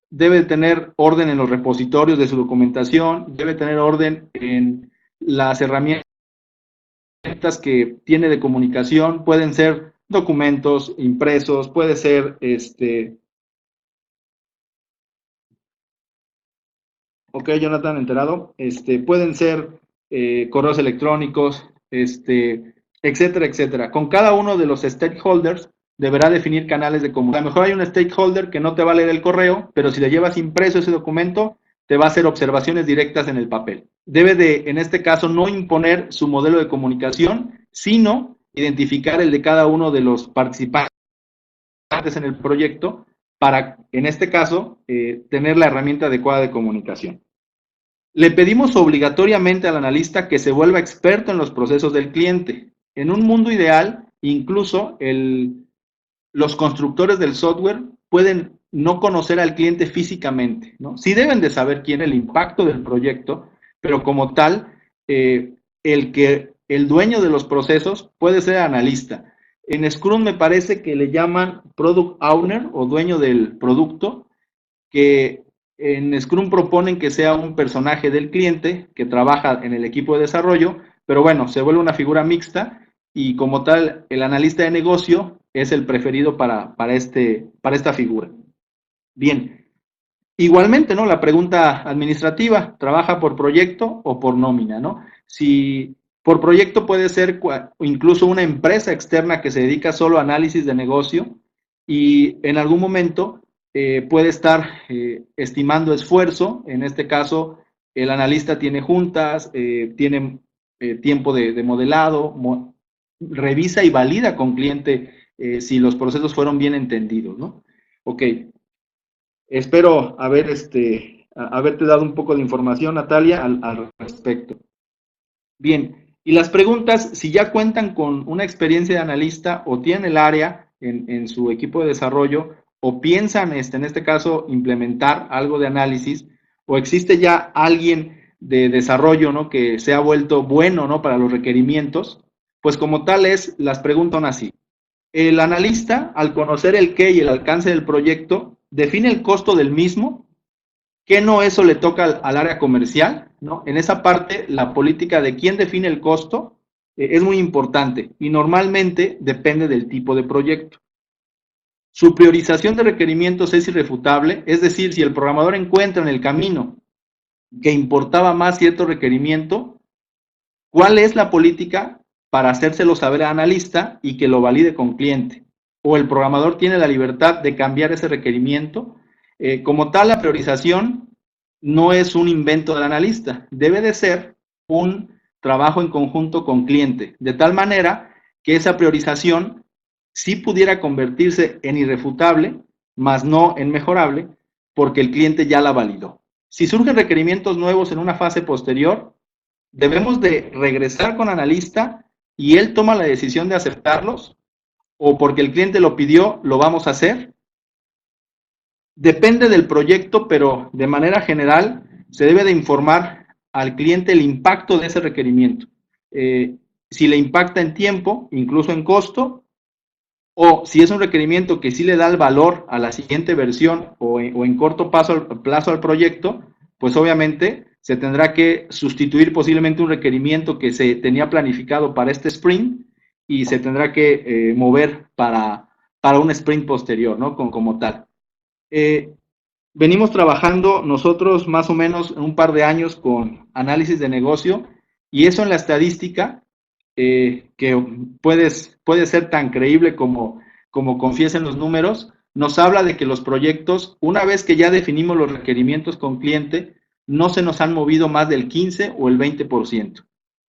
Speaker 1: debe de tener orden en los repositorios de su documentación, debe tener orden en las herramientas que tiene de comunicación, pueden ser documentos impresos, puede ser ok, Jonathan, enterado. Pueden ser correos electrónicos, etcétera, etcétera. Con cada uno de los stakeholders deberá definir canales de comunicación. A lo mejor hay un stakeholder que no te va a leer el correo, pero si le llevas impreso ese documento, te va a hacer observaciones directas en el papel. Debe de, en este caso, no imponer su modelo de comunicación, sino identificar el de cada uno de los participantes en el proyecto para, en este caso, tener la herramienta adecuada de comunicación. Le pedimos obligatoriamente al analista que se vuelva experto en los procesos del cliente. En un mundo ideal, incluso los constructores del software pueden no conocer al cliente físicamente, ¿no? Sí deben de saber quién es el impacto del proyecto, pero como tal, el dueño de los procesos puede ser analista. En Scrum me parece que le llaman Product Owner o dueño del producto, que en Scrum proponen que sea un personaje del cliente que trabaja en el equipo de desarrollo, pero bueno, se vuelve una figura mixta y como tal, el analista de negocio es el preferido para esta figura. Bien, igualmente, ¿no? La pregunta administrativa, ¿trabaja por proyecto o por nómina, ¿no? Si por proyecto puede ser incluso una empresa externa que se dedica solo a análisis de negocio y en algún momento puede estar estimando esfuerzo, en este caso el analista tiene juntas, tiene tiempo de modelado, revisa y valida con cliente si los procesos fueron bien entendidos, ¿no? Ok, espero haberte dado un poco de información, Natalia, al respecto. Bien, y las preguntas, si ya cuentan con una experiencia de analista o tienen el área en su equipo de desarrollo o piensan, en este caso, implementar algo de análisis o existe ya alguien de desarrollo, ¿no? Que se ha vuelto bueno, ¿no? Para los requerimientos, pues como tales, las preguntan así. El analista, al conocer el qué y el alcance del proyecto, define el costo del mismo, que no eso le toca al área comercial, ¿no? En esa parte, la política de quién define el costo es muy importante y normalmente depende del tipo de proyecto. Su priorización de requerimientos es irrefutable, es decir, si el programador encuentra en el camino que importaba más cierto requerimiento, ¿cuál es la política para hacérselo saber al analista y que lo valide con cliente? O el programador tiene la libertad de cambiar ese requerimiento. Como tal, la priorización no es un invento del analista, debe de ser un trabajo en conjunto con cliente, de tal manera que esa priorización sí pudiera convertirse en irrefutable, más no en mejorable, porque el cliente ya la validó. Si surgen requerimientos nuevos en una fase posterior, debemos de regresar con analista y él toma la decisión de aceptarlos o porque el cliente lo pidió, lo vamos a hacer. Depende del proyecto, pero de manera general se debe de informar al cliente el impacto de ese requerimiento. Si le impacta en tiempo, incluso en costo, o si es un requerimiento que sí le da el valor a la siguiente versión o en corto plazo al proyecto, pues obviamente se tendrá que sustituir posiblemente un requerimiento que se tenía planificado para este sprint y se tendrá que mover para un sprint posterior, ¿no? Como tal. Eh, Venimos trabajando nosotros más o menos un par de años con análisis de negocio y eso en la estadística, que puede ser tan creíble como confiesen los números, nos habla de que los proyectos, una vez que ya definimos los requerimientos con cliente, no se nos han movido más del 15 o el 20%.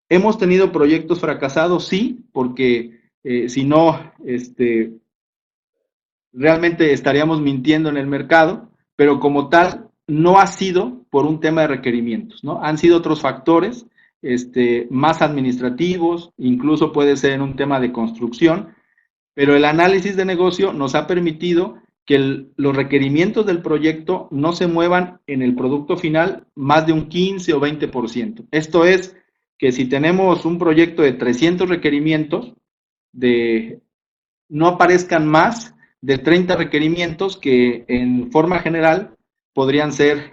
Speaker 1: ¿Hemos tenido proyectos fracasados? Sí, porque si no, realmente estaríamos mintiendo en el mercado, pero como tal, no ha sido por un tema de requerimientos, ¿no? Han sido otros factores, más administrativos, incluso puede ser en un tema de construcción, pero el análisis de negocio nos ha permitido que los requerimientos del proyecto no se muevan en el producto final más de un 15 o 20%. Esto es que si tenemos un proyecto de 300 requerimientos, no aparezcan más de 30 requerimientos que en forma general podrían ser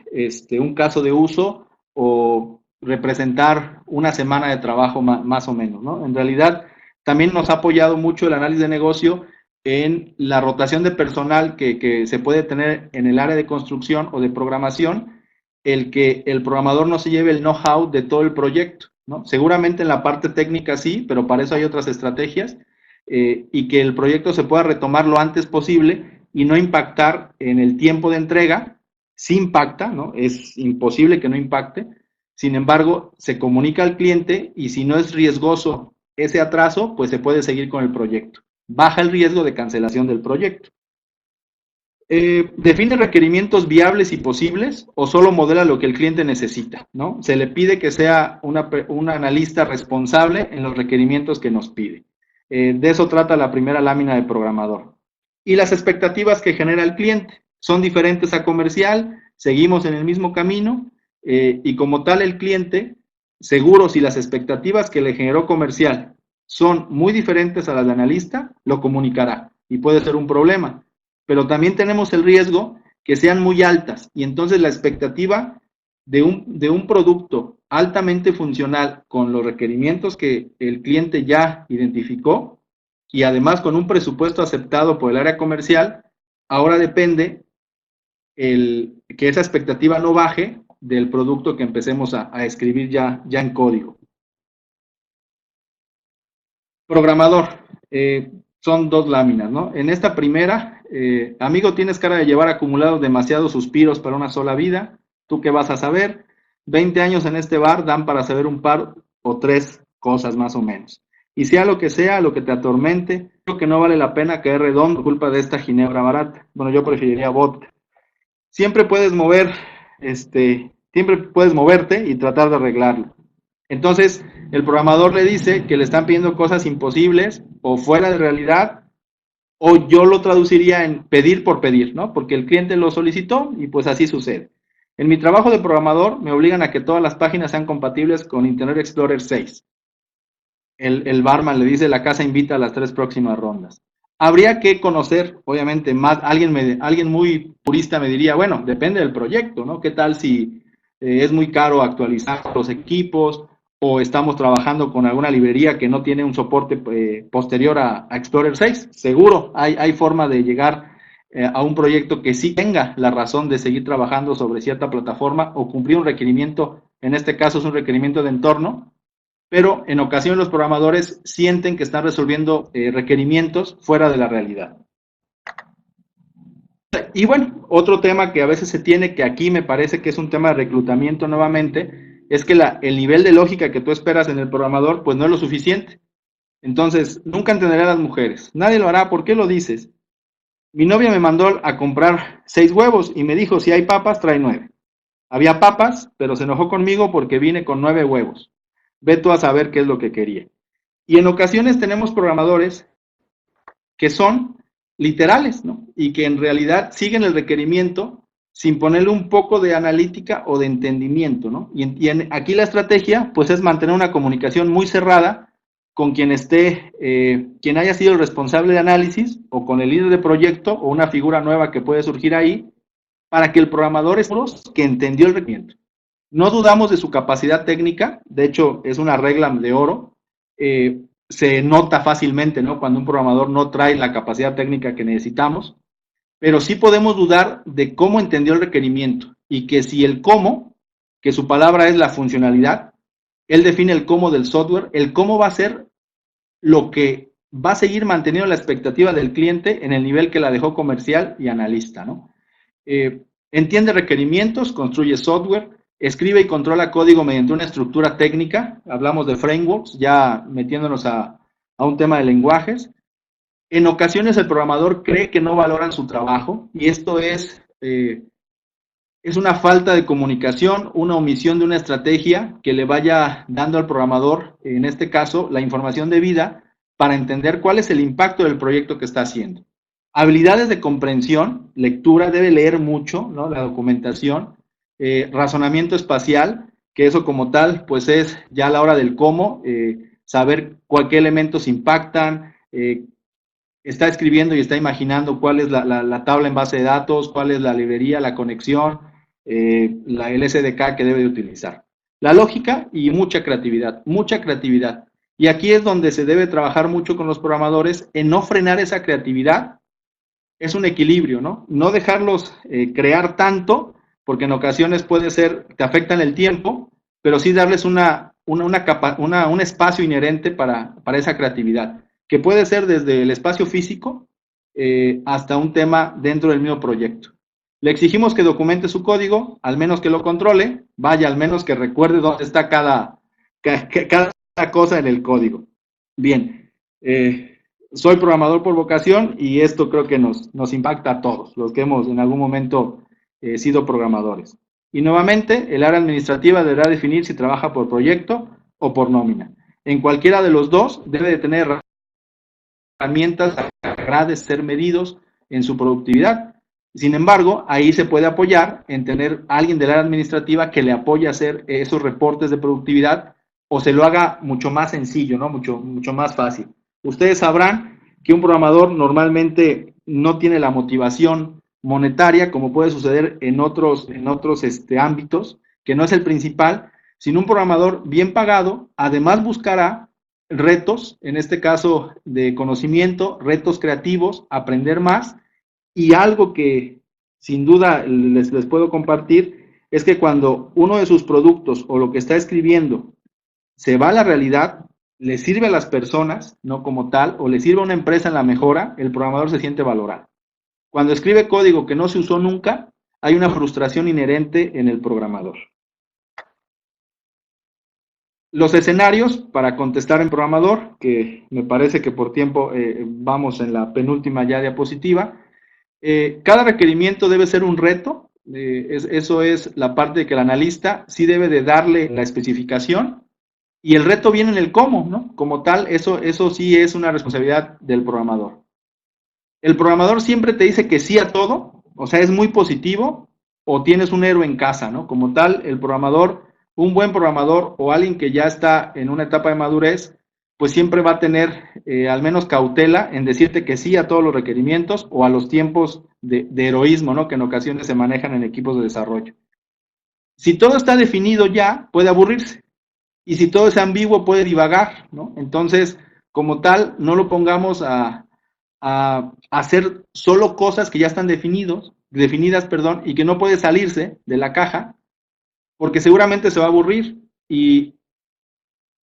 Speaker 1: un caso de uso o representar una semana de trabajo más o menos, ¿no? En realidad, también nos ha apoyado mucho el análisis de negocio en la rotación de personal que se puede tener en el área de construcción o de programación, el que el programador no se lleve el know-how de todo el proyecto, ¿no? Seguramente en la parte técnica sí, pero para eso hay otras estrategias, y que el proyecto se pueda retomar lo antes posible y no impactar en el tiempo de entrega. Sí impacta, ¿no? Es imposible que no impacte. Sin embargo, se comunica al cliente y si no es riesgoso ese atraso, pues se puede seguir con el proyecto. Baja el riesgo de cancelación del proyecto. Define requerimientos viables y posibles o solo modela lo que el cliente necesita, ¿no? Se le pide que sea un analista responsable en los requerimientos que nos pide. De eso trata la primera lámina de programador. Y las expectativas que genera el cliente son diferentes a comercial, seguimos en el mismo camino, y como tal el cliente, seguro si las expectativas que le generó comercial son muy diferentes a las de analista, lo comunicará y puede ser un problema. Pero también tenemos el riesgo que sean muy altas y entonces la expectativa de un producto altamente funcional con los requerimientos que el cliente ya identificó y además con un presupuesto aceptado por el área comercial, ahora depende que esa expectativa no baje del producto que empecemos a escribir ya en código. Programador, son dos láminas, ¿no? En esta primera, amigo, tienes cara de llevar acumulados demasiados suspiros para una sola vida. ¿Tú qué vas a saber? 20 años en este bar dan para saber un par o tres cosas más o menos. Y sea lo que te atormente, creo que no vale la pena caer redondo por culpa de esta ginebra barata. Bueno, yo preferiría vodka. Siempre puedes siempre puedes moverte y tratar de arreglarlo. Entonces, el programador le dice que le están pidiendo cosas imposibles o fuera de realidad, o yo lo traduciría en pedir por pedir, ¿no? Porque el cliente lo solicitó y pues así sucede. En mi trabajo de programador me obligan a que todas las páginas sean compatibles con Internet Explorer 6. El barman le dice, la casa invita a las 3 próximas rondas. Habría que conocer, obviamente, más, alguien muy purista me diría, bueno, depende del proyecto, ¿no? ¿Qué tal si es muy caro actualizar los equipos o estamos trabajando con alguna librería que no tiene un soporte posterior a Explorer 6? Seguro, hay forma de llegar a un proyecto que sí tenga la razón de seguir trabajando sobre cierta plataforma o cumplir un requerimiento, en este caso es un requerimiento de entorno, pero en ocasiones los programadores sienten que están resolviendo requerimientos fuera de la realidad. Y bueno, otro tema que a veces se tiene, que aquí me parece que es un tema de reclutamiento nuevamente, es que el nivel de lógica que tú esperas en el programador, pues no es lo suficiente. Entonces, nunca entenderé a las mujeres. Nadie lo hará. ¿Por qué lo dices? Mi novia me mandó a comprar 6 huevos y me dijo, si hay papas, trae 9. Había papas, pero se enojó conmigo porque vine con 9 huevos. Ve tú a saber qué es lo que quería. Y en ocasiones tenemos programadores que son literales, ¿no? Y que en realidad siguen el requerimiento sin ponerle un poco de analítica o de entendimiento, ¿no? Aquí la estrategia, pues, es mantener una comunicación muy cerrada con quien esté, quien haya sido el responsable de análisis, o con el líder de proyecto, o una figura nueva que puede surgir ahí, para que el programador esté que entendió el requerimiento. No dudamos de su capacidad técnica, de hecho, es una regla de oro. Se nota fácilmente, ¿no? Cuando un programador no trae la capacidad técnica que necesitamos, pero sí podemos dudar de cómo entendió el requerimiento y que si el cómo, que su palabra es la funcionalidad, él define el cómo del software, el cómo va a ser lo que va a seguir manteniendo la expectativa del cliente en el nivel que la dejó comercial y analista, ¿no? Entiende requerimientos, construye software, escribe y controla código mediante una estructura técnica, hablamos de frameworks, ya metiéndonos a un tema de lenguajes. En ocasiones el programador cree que no valoran su trabajo y esto es una falta de comunicación, una omisión de una estrategia que le vaya dando al programador, en este caso, la información debida para entender cuál es el impacto del proyecto que está haciendo. Habilidades de comprensión, lectura, debe leer mucho, ¿no? La documentación, razonamiento espacial, que eso como tal, pues es ya a la hora del cómo, saber qué elementos impactan, está escribiendo y está imaginando cuál es la tabla en base de datos, cuál es la librería, la conexión, el SDK que debe de utilizar. La lógica y mucha creatividad, mucha creatividad. Y aquí es donde se debe trabajar mucho con los programadores en no frenar esa creatividad. Es un equilibrio, ¿no? No dejarlos crear tanto, porque en ocasiones puede ser, te afectan el tiempo, pero sí darles un espacio inherente para esa creatividad, que puede ser desde el espacio físico hasta un tema dentro del mismo proyecto. Le exigimos que documente su código, al menos que lo controle, vaya, al menos que recuerde dónde está cada cosa en el código. Bien, soy programador por vocación y esto creo que nos impacta a todos, los que hemos en algún momento sido programadores. Y nuevamente, el área administrativa deberá definir si trabaja por proyecto o por nómina. En cualquiera de los dos debe de tener herramientas para ser medidos en su productividad. Sin embargo, ahí se puede apoyar en tener a alguien del área administrativa que le apoye a hacer esos reportes de productividad o se lo haga mucho más sencillo, ¿no? Mucho más fácil. Ustedes sabrán que un programador normalmente no tiene la motivación monetaria, como puede suceder en otros ámbitos, que no es el principal, sino un programador bien pagado, además buscará retos, en este caso de conocimiento, retos creativos, aprender más, y algo que sin duda les puedo compartir es que cuando uno de sus productos o lo que está escribiendo se va a la realidad, le sirve a las personas, no como tal, o le sirve a una empresa en la mejora, el programador se siente valorado. Cuando escribe código que no se usó nunca, hay una frustración inherente en el programador. Los escenarios para contestar en programador, que me parece que por tiempo vamos en la penúltima ya diapositiva. Cada requerimiento debe ser un reto, eso es la parte de que el analista sí debe de darle la especificación y el reto viene en el cómo, ¿no? Como tal, eso sí es una responsabilidad del programador. El programador siempre te dice que sí a todo, o sea, es muy positivo, o tienes un héroe en casa, ¿no? Como tal, el programador, un buen programador o alguien que ya está en una etapa de madurez, pues siempre va a tener al menos cautela en decirte que sí a todos los requerimientos o a los tiempos de heroísmo, ¿no? Que en ocasiones se manejan en equipos de desarrollo. Si todo está definido ya, puede aburrirse. Y si todo es ambiguo, puede divagar, ¿no? Entonces, como tal, no lo pongamos a hacer solo cosas que ya están definidas, perdón, y que no puede salirse de la caja, porque seguramente se va a aburrir. Y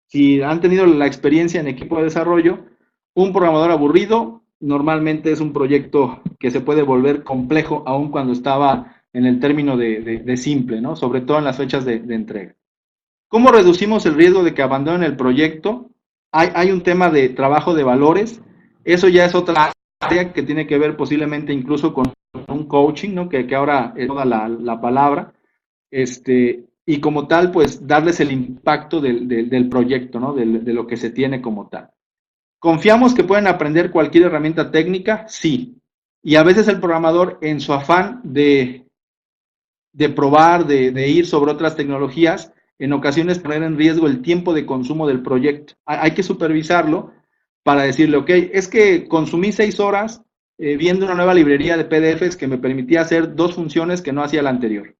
Speaker 1: si han tenido la experiencia en equipo de desarrollo, un programador aburrido normalmente es un proyecto que se puede volver complejo aun cuando estaba en el término de simple, ¿no? Sobre todo en las fechas de entrega. ¿Cómo reducimos el riesgo de que abandonen el proyecto? Hay un tema de trabajo de valores, eso ya es otra área que tiene que ver posiblemente incluso con un coaching, ¿no? Que ahora es toda la palabra, y como tal, pues darles el impacto del proyecto, ¿no? De lo que se tiene como tal. ¿Confiamos que pueden aprender cualquier herramienta técnica? Sí. Y a veces el programador, en su afán de probar, de ir sobre otras tecnologías, en ocasiones poner en riesgo el tiempo de consumo del proyecto. Hay que supervisarlo para decirle, ok, es que consumí 6 horas viendo una nueva librería de PDFs que me permitía hacer 2 funciones que no hacía la anterior.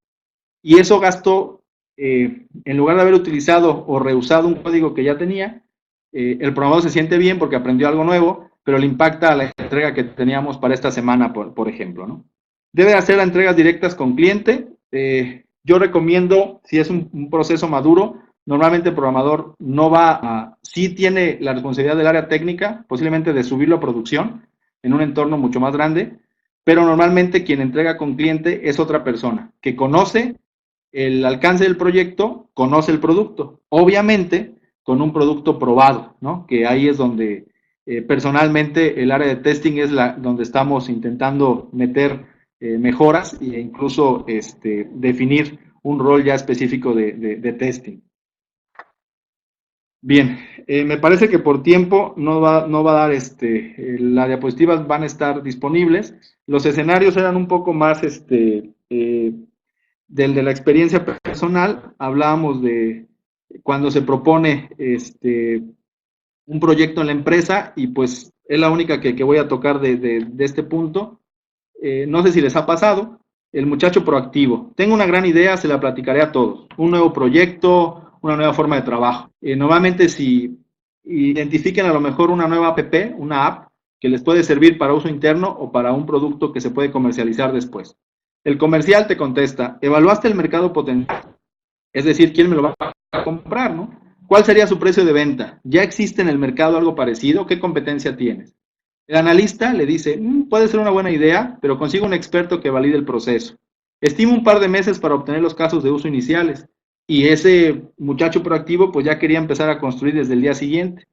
Speaker 1: Y eso gastó, en lugar de haber utilizado o reusado un código que ya tenía, el programador se siente bien porque aprendió algo nuevo, pero le impacta a la entrega que teníamos para esta semana, por ejemplo, ¿no? Debe hacer entregas directas con cliente. Yo recomiendo, si es un proceso maduro, Normalmente el programador no va a, sí tiene la responsabilidad del área técnica, posiblemente de subirlo a producción en un entorno mucho más grande, pero normalmente quien entrega con cliente es otra persona que conoce el alcance del proyecto, conoce el producto. Obviamente, con un producto probado, ¿no? Que ahí es donde personalmente el área de testing es donde estamos intentando meter mejoras e incluso definir un rol ya específico de testing. Bien, me parece que por tiempo no va a dar, las diapositivas van a estar disponibles. Los escenarios eran un poco más, del de la experiencia personal. Hablábamos de cuando se propone, un proyecto en la empresa y pues es la única que voy a tocar de este punto. No sé si les ha pasado, el muchacho proactivo. Tengo una gran idea, se la platicaré a todos. Un nuevo proyecto, una nueva forma de trabajo. Normalmente si identifiquen a lo mejor una nueva app, una app, que les puede servir para uso interno o para un producto que se puede comercializar después. El comercial te contesta, ¿evaluaste el mercado potencial? Es decir, ¿quién me lo va a comprar, no? ¿Cuál sería su precio de venta? ¿Ya existe en el mercado algo parecido? ¿Qué competencia tienes? El analista le dice, puede ser una buena idea, pero consiga un experto que valide el proceso. Estima un par de meses para obtener los casos de uso iniciales. Y ese muchacho proactivo pues ya quería empezar a construir desde el día siguiente.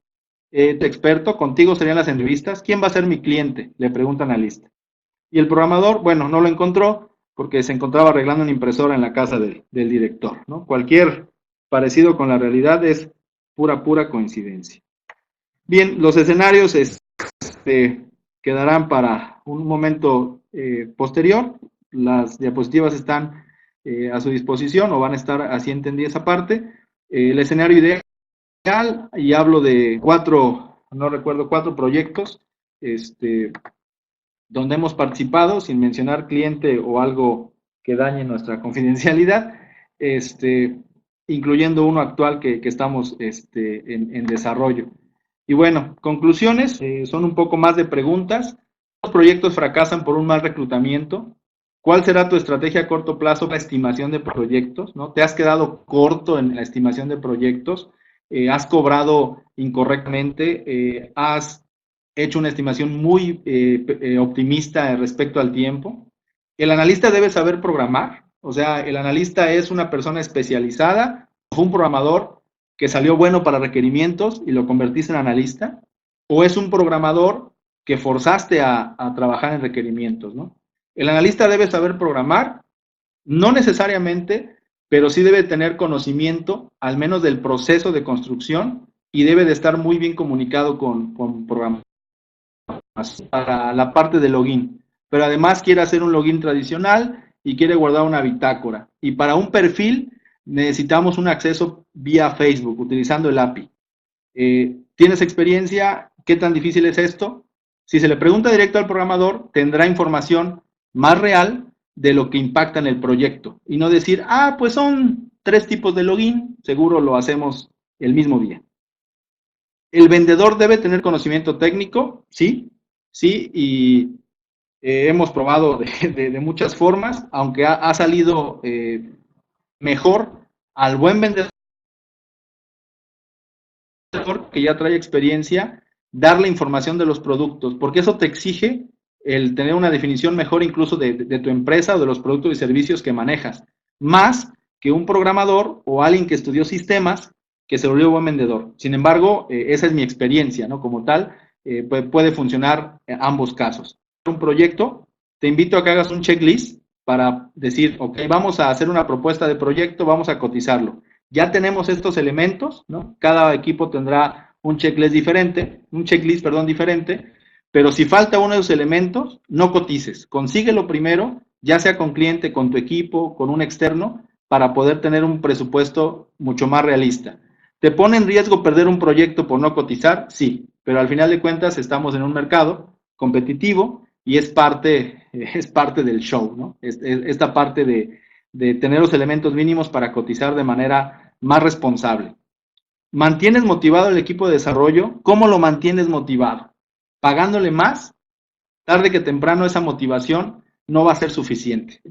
Speaker 1: Experto, contigo serían las entrevistas. ¿Quién va a ser mi cliente? Le pregunta el analista. Y el programador, bueno, no lo encontró porque se encontraba arreglando una impresora en la casa del director, ¿no? Cualquier parecido con la realidad es pura coincidencia. Bien, los escenarios quedarán para un momento posterior. Las diapositivas están a su disposición o van a estar así entendida esa parte. El escenario ideal, y hablo de no recuerdo, 4 proyectos, donde hemos participado, sin mencionar cliente o algo que dañe nuestra confidencialidad, incluyendo uno actual que estamos en desarrollo. Y bueno, conclusiones, son un poco más de preguntas. ¿Los proyectos fracasan por un mal reclutamiento? ¿Cuál será tu estrategia a corto plazo para estimación de proyectos? ¿No? ¿Te has quedado corto en la estimación de proyectos? ¿Has cobrado incorrectamente? ¿Has hecho una estimación muy optimista respecto al tiempo? El analista debe saber programar, o sea, el analista es una persona especializada, fue un programador que salió bueno para requerimientos y lo convertiste en analista, o es un programador que forzaste a trabajar en requerimientos, ¿no? El analista debe saber programar, no necesariamente, pero sí debe tener conocimiento, al menos del proceso de construcción, y debe de estar muy bien comunicado con programadores para la parte de login, pero además quiere hacer un login tradicional y quiere guardar una bitácora. Y para un perfil necesitamos un acceso vía Facebook, utilizando el API. ¿Tienes experiencia? ¿Qué tan difícil es esto? Si se le pregunta directo al programador, tendrá información más real de lo que impacta en el proyecto. Y no decir, pues son 3 tipos de login, seguro lo hacemos el mismo día. ¿El vendedor debe tener conocimiento técnico? Sí, sí, y hemos probado de muchas formas, aunque ha salido mejor al buen vendedor que ya trae experiencia, darle información de los productos, porque eso te exige el tener una definición mejor incluso de tu empresa o de los productos y servicios que manejas, más que un programador o alguien que estudió sistemas que se volvió buen vendedor. Sin embargo, esa es mi experiencia, ¿no? Como tal, puede funcionar en ambos casos. Un proyecto, te invito a que hagas un checklist para decir, ok, vamos a hacer una propuesta de proyecto, vamos a cotizarlo. Ya tenemos estos elementos, ¿no? Cada equipo tendrá un checklist diferente, pero si falta uno de esos elementos, no cotices, consíguelo primero, ya sea con cliente, con tu equipo, con un externo, para poder tener un presupuesto mucho más realista. ¿Te pone en riesgo perder un proyecto por no cotizar? Sí, pero al final de cuentas estamos en un mercado competitivo y es parte del show, ¿no? Esta parte de tener los elementos mínimos para cotizar de manera más responsable. ¿Mantienes motivado el equipo de desarrollo? ¿Cómo lo mantienes motivado? ¿Pagándole más? Tarde que temprano esa motivación no va a ser suficiente.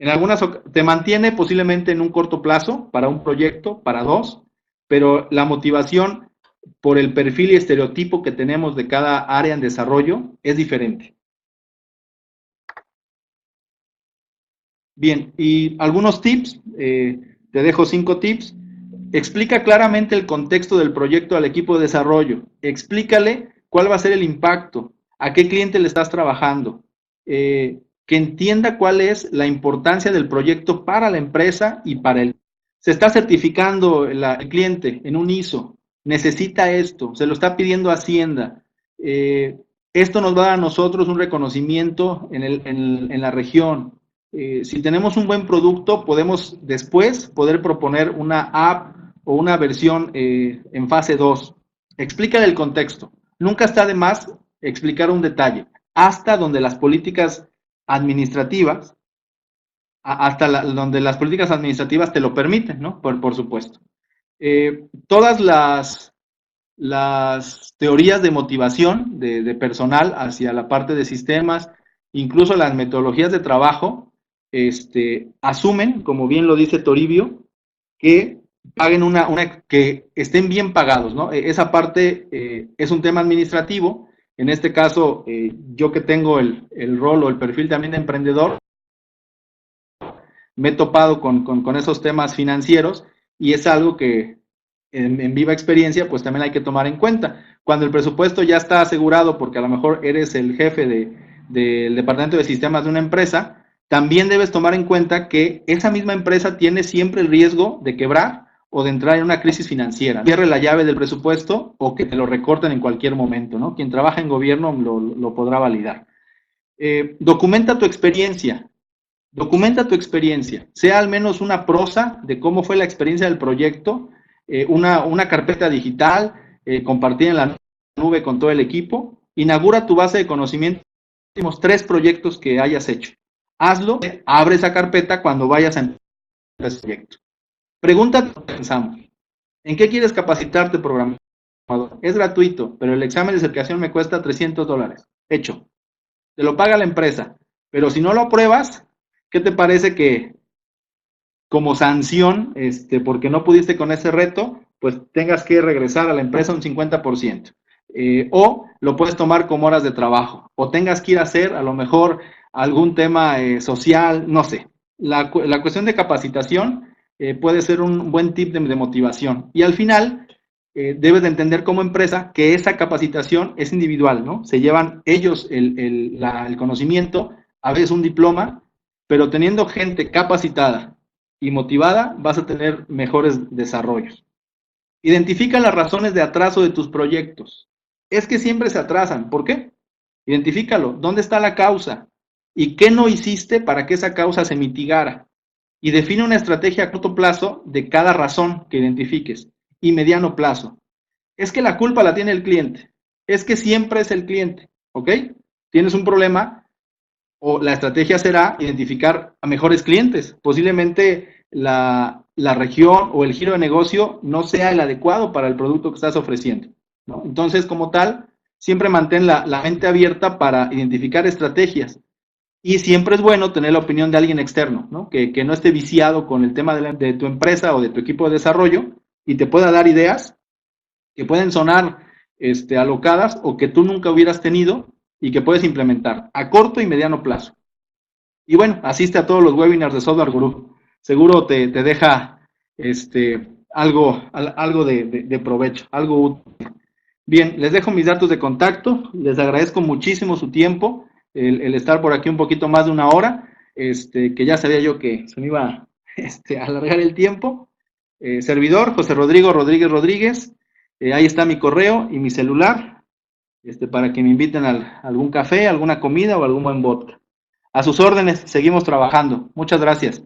Speaker 1: En algunas te mantiene posiblemente en un corto plazo para un proyecto, para dos, pero la motivación por el perfil y estereotipo que tenemos de cada área en desarrollo es diferente. Bien, y algunos tips, te dejo 5 tips. Explica claramente el contexto del proyecto al equipo de desarrollo. Explícale cuál va a ser el impacto, a qué cliente le estás trabajando, que entienda cuál es la importancia del proyecto para la empresa y para el. Se está certificando el cliente en un ISO, necesita esto, se lo está pidiendo Hacienda. Esto nos va a dar a nosotros un reconocimiento en la región. Si tenemos un buen producto, podemos después poder proponer una app o una versión en fase 2. Explícale el contexto. Nunca está de más explicar un detalle, hasta donde las políticas administrativas, donde las políticas administrativas te lo permiten, ¿no? Por supuesto. Todas las teorías de motivación de personal hacia la parte de sistemas, incluso las metodologías de trabajo, asumen, como bien lo dice Toribio, que paguen que estén bien pagados, ¿no? Esa parte es un tema administrativo. En este caso, yo que tengo el rol o el perfil también de emprendedor, me he topado con esos temas financieros y es algo que en viva experiencia pues también hay que tomar en cuenta. Cuando el presupuesto ya está asegurado porque a lo mejor eres el jefe del departamento de sistemas de una empresa, también debes tomar en cuenta que esa misma empresa tiene siempre el riesgo de quebrar o de entrar en una crisis financiera. Cierre la llave del presupuesto o que te lo recorten en cualquier momento, ¿no? Quien trabaja en gobierno lo podrá validar. Documenta tu experiencia. Documenta tu experiencia, sea al menos una prosa de cómo fue la experiencia del proyecto, una carpeta digital, compartida en la nube con todo el equipo. Inaugura tu base de conocimientos, los últimos 3 proyectos que hayas hecho. Hazlo, abre esa carpeta cuando vayas a empezar ese proyecto. Pregúntate, pensamos, ¿en qué quieres capacitarte, programador? Es gratuito, pero el examen de certificación me cuesta $300. Hecho. Te lo paga la empresa. Pero si no lo apruebas, ¿qué te parece que como sanción, porque no pudiste con ese reto, pues tengas que regresar a la empresa un 50%? O lo puedes tomar como horas de trabajo, o tengas que ir a hacer a lo mejor algún tema social, no sé. La cuestión de capacitación puede ser un buen tip de motivación. Y al final, debes de entender como empresa que esa capacitación es individual, ¿no? Se llevan ellos el conocimiento, a veces un diploma, pero teniendo gente capacitada y motivada, vas a tener mejores desarrollos. Identifica las razones de atraso de tus proyectos. Es que siempre se atrasan. ¿Por qué? Identifícalo. ¿Dónde está la causa? ¿Y qué no hiciste para que esa causa se mitigara? Y define una estrategia a corto plazo de cada razón que identifiques y mediano plazo. Es que la culpa la tiene el cliente. Es que siempre es el cliente. ¿Ok? Tienes un problema, o la estrategia será identificar a mejores clientes. Posiblemente la región o el giro de negocio no sea el adecuado para el producto que estás ofreciendo, ¿no? Entonces, como tal, siempre mantén la mente abierta para identificar estrategias. Y siempre es bueno tener la opinión de alguien externo, ¿no? Que no esté viciado con el tema de tu empresa o de tu equipo de desarrollo y te pueda dar ideas que pueden sonar alocadas o que tú nunca hubieras tenido y que puedes implementar a corto y mediano plazo. Y bueno, asiste a todos los webinars de Software Guru. Seguro te deja algo de provecho, algo útil. Bien, les dejo mis datos de contacto. Les agradezco muchísimo su tiempo, el estar por aquí un poquito más de una hora, que ya sabía yo que se me iba a alargar el tiempo. Servidor, José Rodrigo Rodríguez Rodríguez. Ahí está mi correo y mi celular, para que me inviten a algún café, alguna comida o algún buen vodka. A sus órdenes, seguimos trabajando. Muchas gracias.